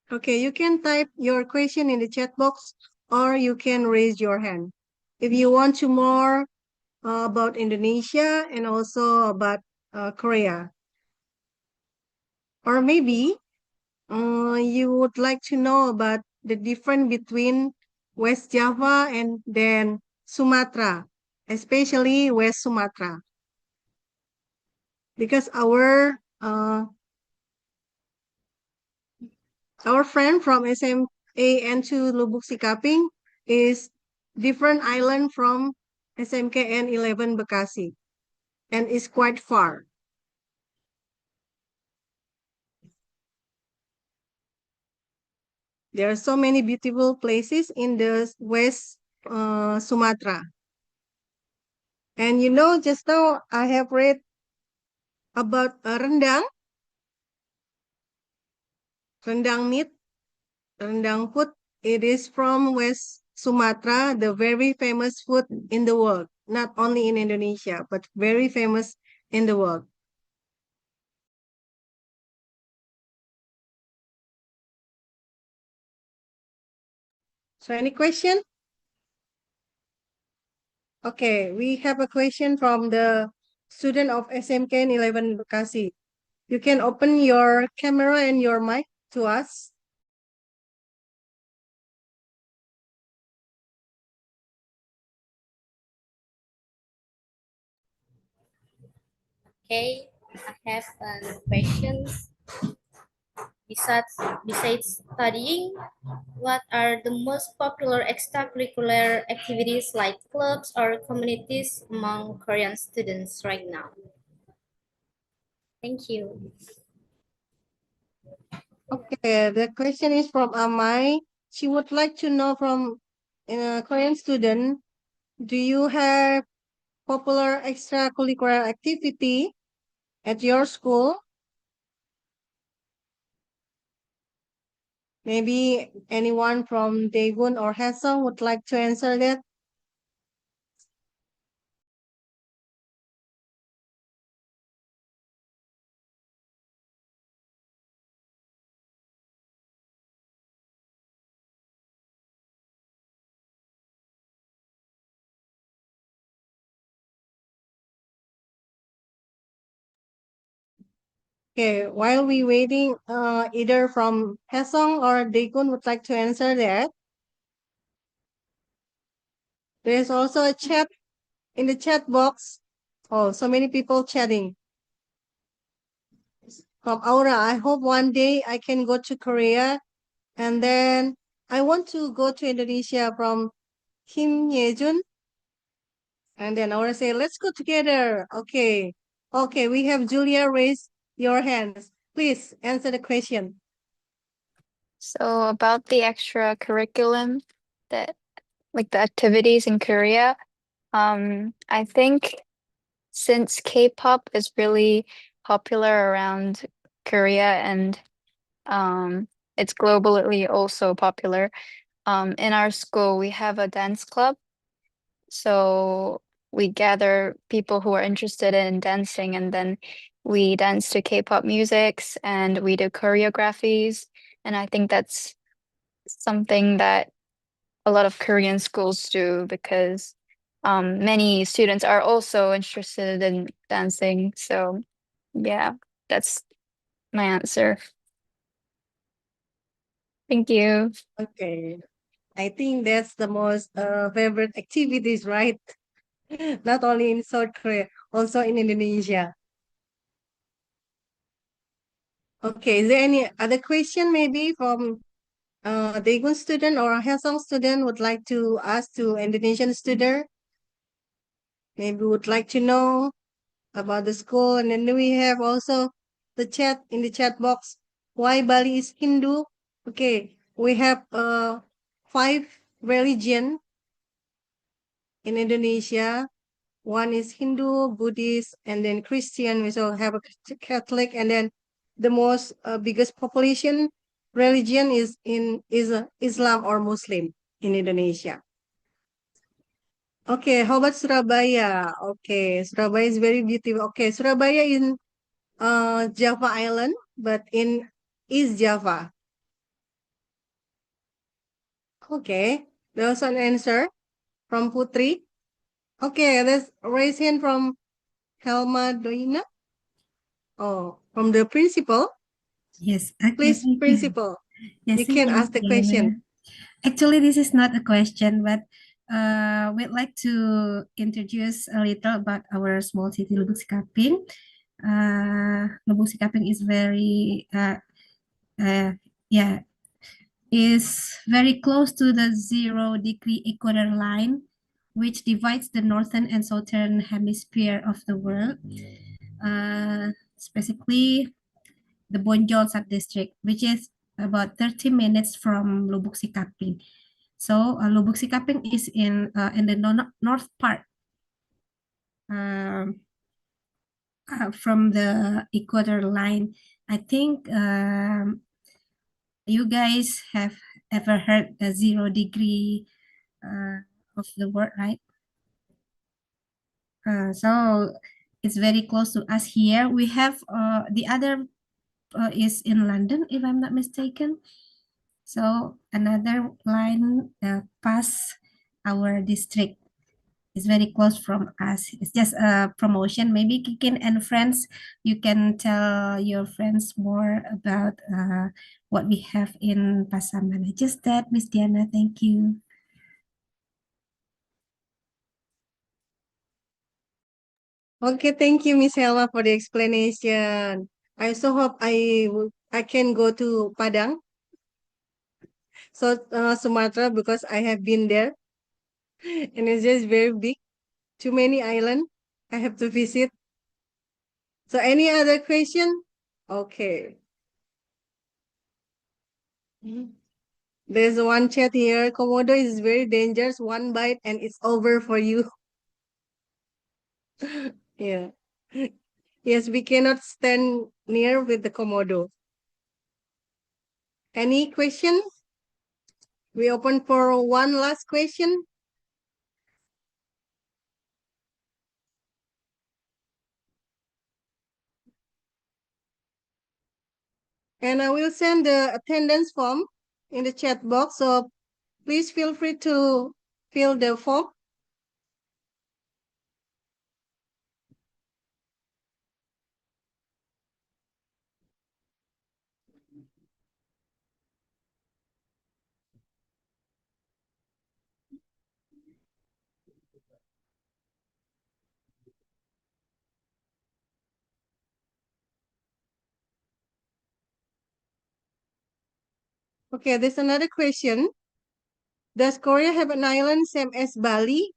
Okay, you can type your question in the chat box or you can raise your hand. If you want to more about Indonesia and also about Korea. Or maybe you would like to know about the difference between West Java and then Sumatra, especially West Sumatra. Because our friend from SMKN to Lubuk Sikaping is different island from SMKN 11 Bekasi and is quite far. There are so many beautiful places in the West Sumatra. And you know, just now I have read about rendang meat, rendang food. It is from West Sumatra, the very famous food in the world, not only in Indonesia, but very famous in the world. So any question? Okay, we have a question from the student of SMK 11 Bekasi. You can open your camera and your mic to us. Okay, I have questions. Besides studying, what are the most popular extracurricular activities like clubs or communities among Korean students right now? Thank you. Okay, the question is from Amai. She would like to know from a Korean student, do you have popular extracurricular activity at your school? Maybe anyone from Daegun or Haesong would like to answer that? Okay, while we waiting, either from Haesong or Daegun would like to answer that. There's also a chat in the chat box. Oh, so many people chatting. From Aura, I hope one day I can go to Korea and then I want to go to Indonesia from Kim Yejun. And then I want to say, let's go together. Okay. Okay, we have Julia raise your hands. Please answer the question. So about the extra curriculum that like the activities in Korea, I think since K-pop is really popular around Korea and it's globally also popular. In our school we have a dance club. So we gather people who are interested in dancing and then we dance to K-pop musics and we do choreographies. And I think that's something that a lot of Korean schools do because many students are also interested in dancing. So yeah, that's my answer. Thank you. Okay. I think that's the most favorite activities, right? Not only in South Korea, also in Indonesia. Okay, is there any other question maybe from Daegun student or Hillsong student would like to ask to Indonesian student? Maybe would like to know about the school. And then we have also the chat in the chat box. Why Bali is Hindu? Okay, we have 5 religion in Indonesia. One is Hindu, Buddhist, and then Christian. We also have a Catholic, and then the most biggest population religion is Islam or Muslim in Indonesia. Okay, how about Surabaya? Okay, Surabaya is very beautiful. Okay, Surabaya in Java Island, but in East Java. Okay, there's an answer from Putri. Okay, let's raise hand from Helma Doina. Oh, from the principal. Yes, okay, Please, thank you. principal. Yes, You thank can you, ask the Ms. question. Diana. Actually, this is not a question, but we'd like to introduce a little about our small city, Lubuk Sikaping. Lubuk Sikaping is very, yeah, is very close to the 0-degree equator line, which divides the northern and southern hemisphere of the world. Specifically, the Bonjol sub-district, which is about 30 minutes from Lubuk Sikaping. So Lubuk Sikaping is in the north part from the equator line. I think you guys have ever heard the 0-degree of the world, right? So it's very close to us here. We have the other is in London, if I'm not mistaken. So another line pass our district. It's very close from us. It's just a promotion. Maybe Kikin and friends, you can tell your friends more about what we have in Pasamana. Just that, Miss Diana. Thank you. Okay, thank you, Miss Helma, for the explanation. I so hope I can go to Padang, so Sumatra, because I have been there, and it's just very big. Too many island I have to visit. So any other question? Okay. There's one chat here. Komodo is very dangerous. One bite and it's over for you. Yeah. Yes, we cannot stand near with the Komodo. Any question? We open for one last question. And I will send the attendance form in the chat box. So please feel free to fill the form. Okay, there's another question. Does Korea have an island same as Bali?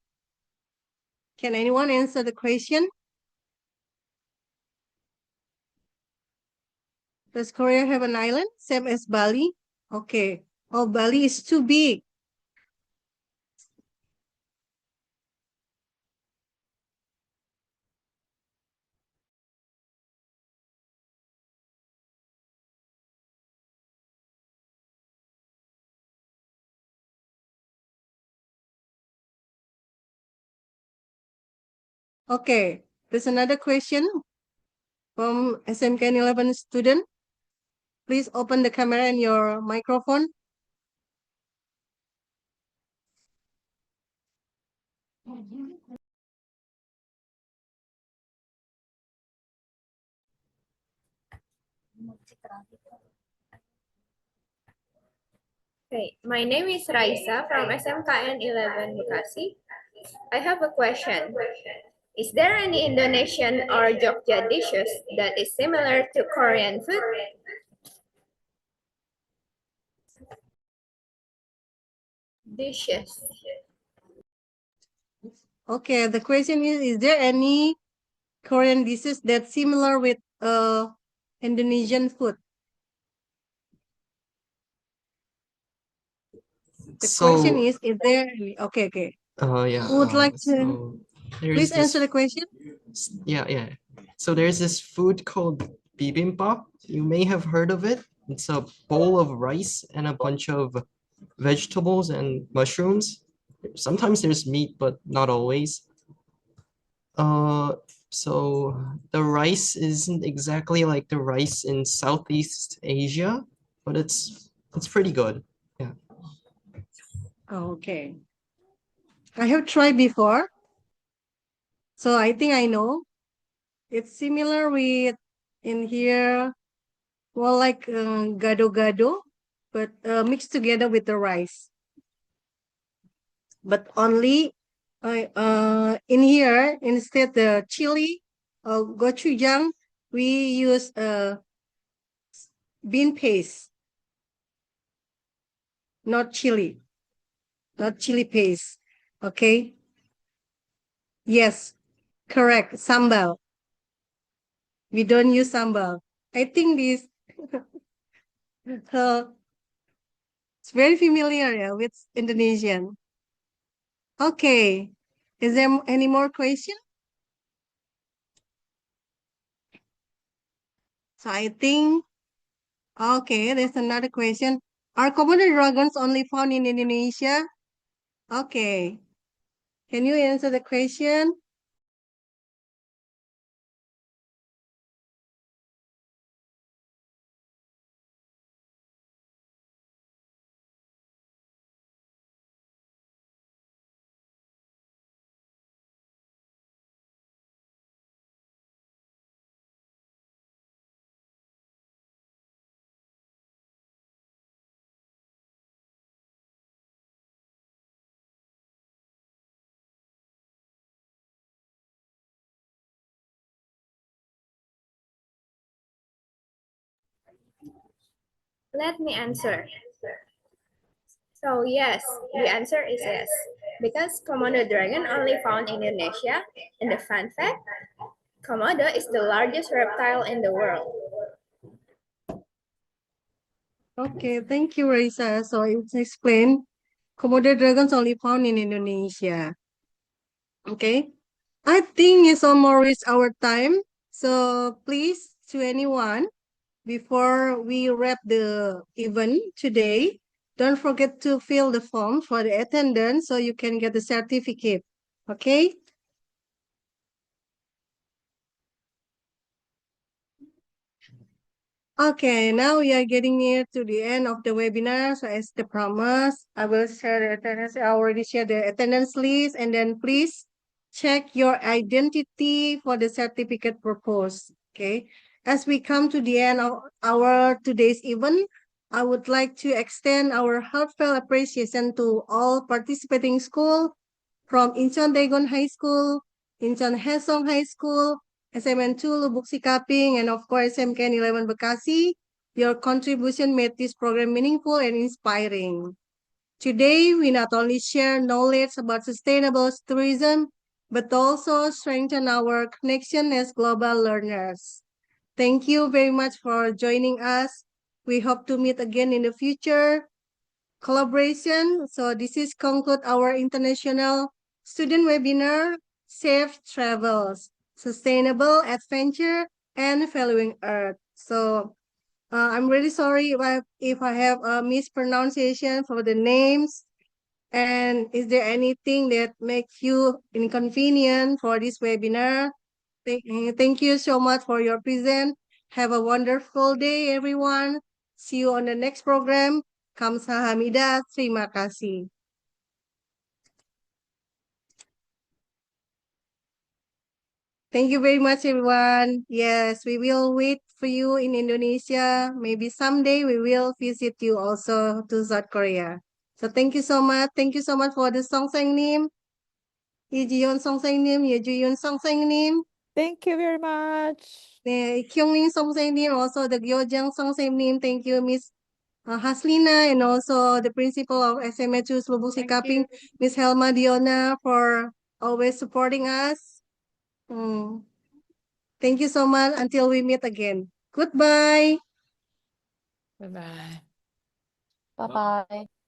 Can anyone answer the question? Does Korea have an island same as Bali? Okay. Oh, Bali is too big. Okay, there's another question from SMK 11 student. Please open the camera and your microphone. Okay, my name is Raisa from SMKN 11 Bekasi. I have a question. Is there any Indonesian or Jogja dishes that is similar to Korean food? Dishes. Okay, the question is there any Korean dishes that's similar with Indonesian food? The question is there any? Okay. Yeah. Who would like to please answer the question? Yeah. So there's this food called bibimbap. You may have heard of it. It's a bowl of rice and a bunch of vegetables and mushrooms. Sometimes there's meat, but not always. So the rice isn't exactly like the rice in Southeast Asia, but it's pretty good. Yeah. Okay. I have tried before. So I think I know. It's similar with in here, well, like gado-gado, but mixed together with the rice. But only in here, instead the chili gochujang, we use bean paste, not chili paste. Okay. Yes, correct. Sambal. We don't use sambal. I think this it's very familiar with Indonesian. Okay. Is there any more question? So I think, okay, there's another question. Are Komodo dragons only found in Indonesia? Okay. Can you answer the question? Let me answer. So yes, the answer is yes. Because Komodo dragon only found in Indonesia, and the fun fact, Komodo is the largest reptile in the world. Okay, thank you, Raisa. So it's explained. Komodo dragons only found in Indonesia. Okay. I think it's almost our time. So please, to anyone, before we wrap the event today, don't forget to fill the form for the attendance so you can get the certificate. Okay? Okay, now we are getting near to the end of the webinar. So as the promise, I will share the attendance. I already shared the attendance list, and then please check your identity for the certificate proposed. Okay. As we come to the end of our today's event, I would like to extend our heartfelt appreciation to all participating school from Incheon Daegon High School, Incheon Haesong High School, SMN2 Lubuk Sikaping, and of course SMK 11 Bekasi Your contribution made this program meaningful and inspiring. Today, we not only share knowledge about sustainable tourism, but also strengthen our connection as global learners. Thank you very much for joining us. We hope to meet again in the future. Collaboration. So this is conclude our international student webinar, Safe Travels, Sustainable Adventure, and Valuing Earth. So I'm really sorry if I have a mispronunciation for the names. And is there anything that makes you inconvenient for this webinar? Thank you so much for your presence. Have a wonderful day, everyone. See you on the next program. Kamsahamnida. Terima kasih. Thank you very much, everyone. Yes, we will wait for you in Indonesia. Maybe someday we will visit you also to South Korea. So thank you so much. Thank you so much for the song sang nim. Ijiyon song sang nim, Yejuyon song sang nim. Thank you very much. Kyungling song sang nim, also the Gyojang song sang nim. Thank you, Miss Haslina, and also the principal of SMH Lubuk Sikaping, Miss Helma Diona, for always supporting us. Thank you so much. Until we meet again. Goodbye. Bye-bye. Bye-bye.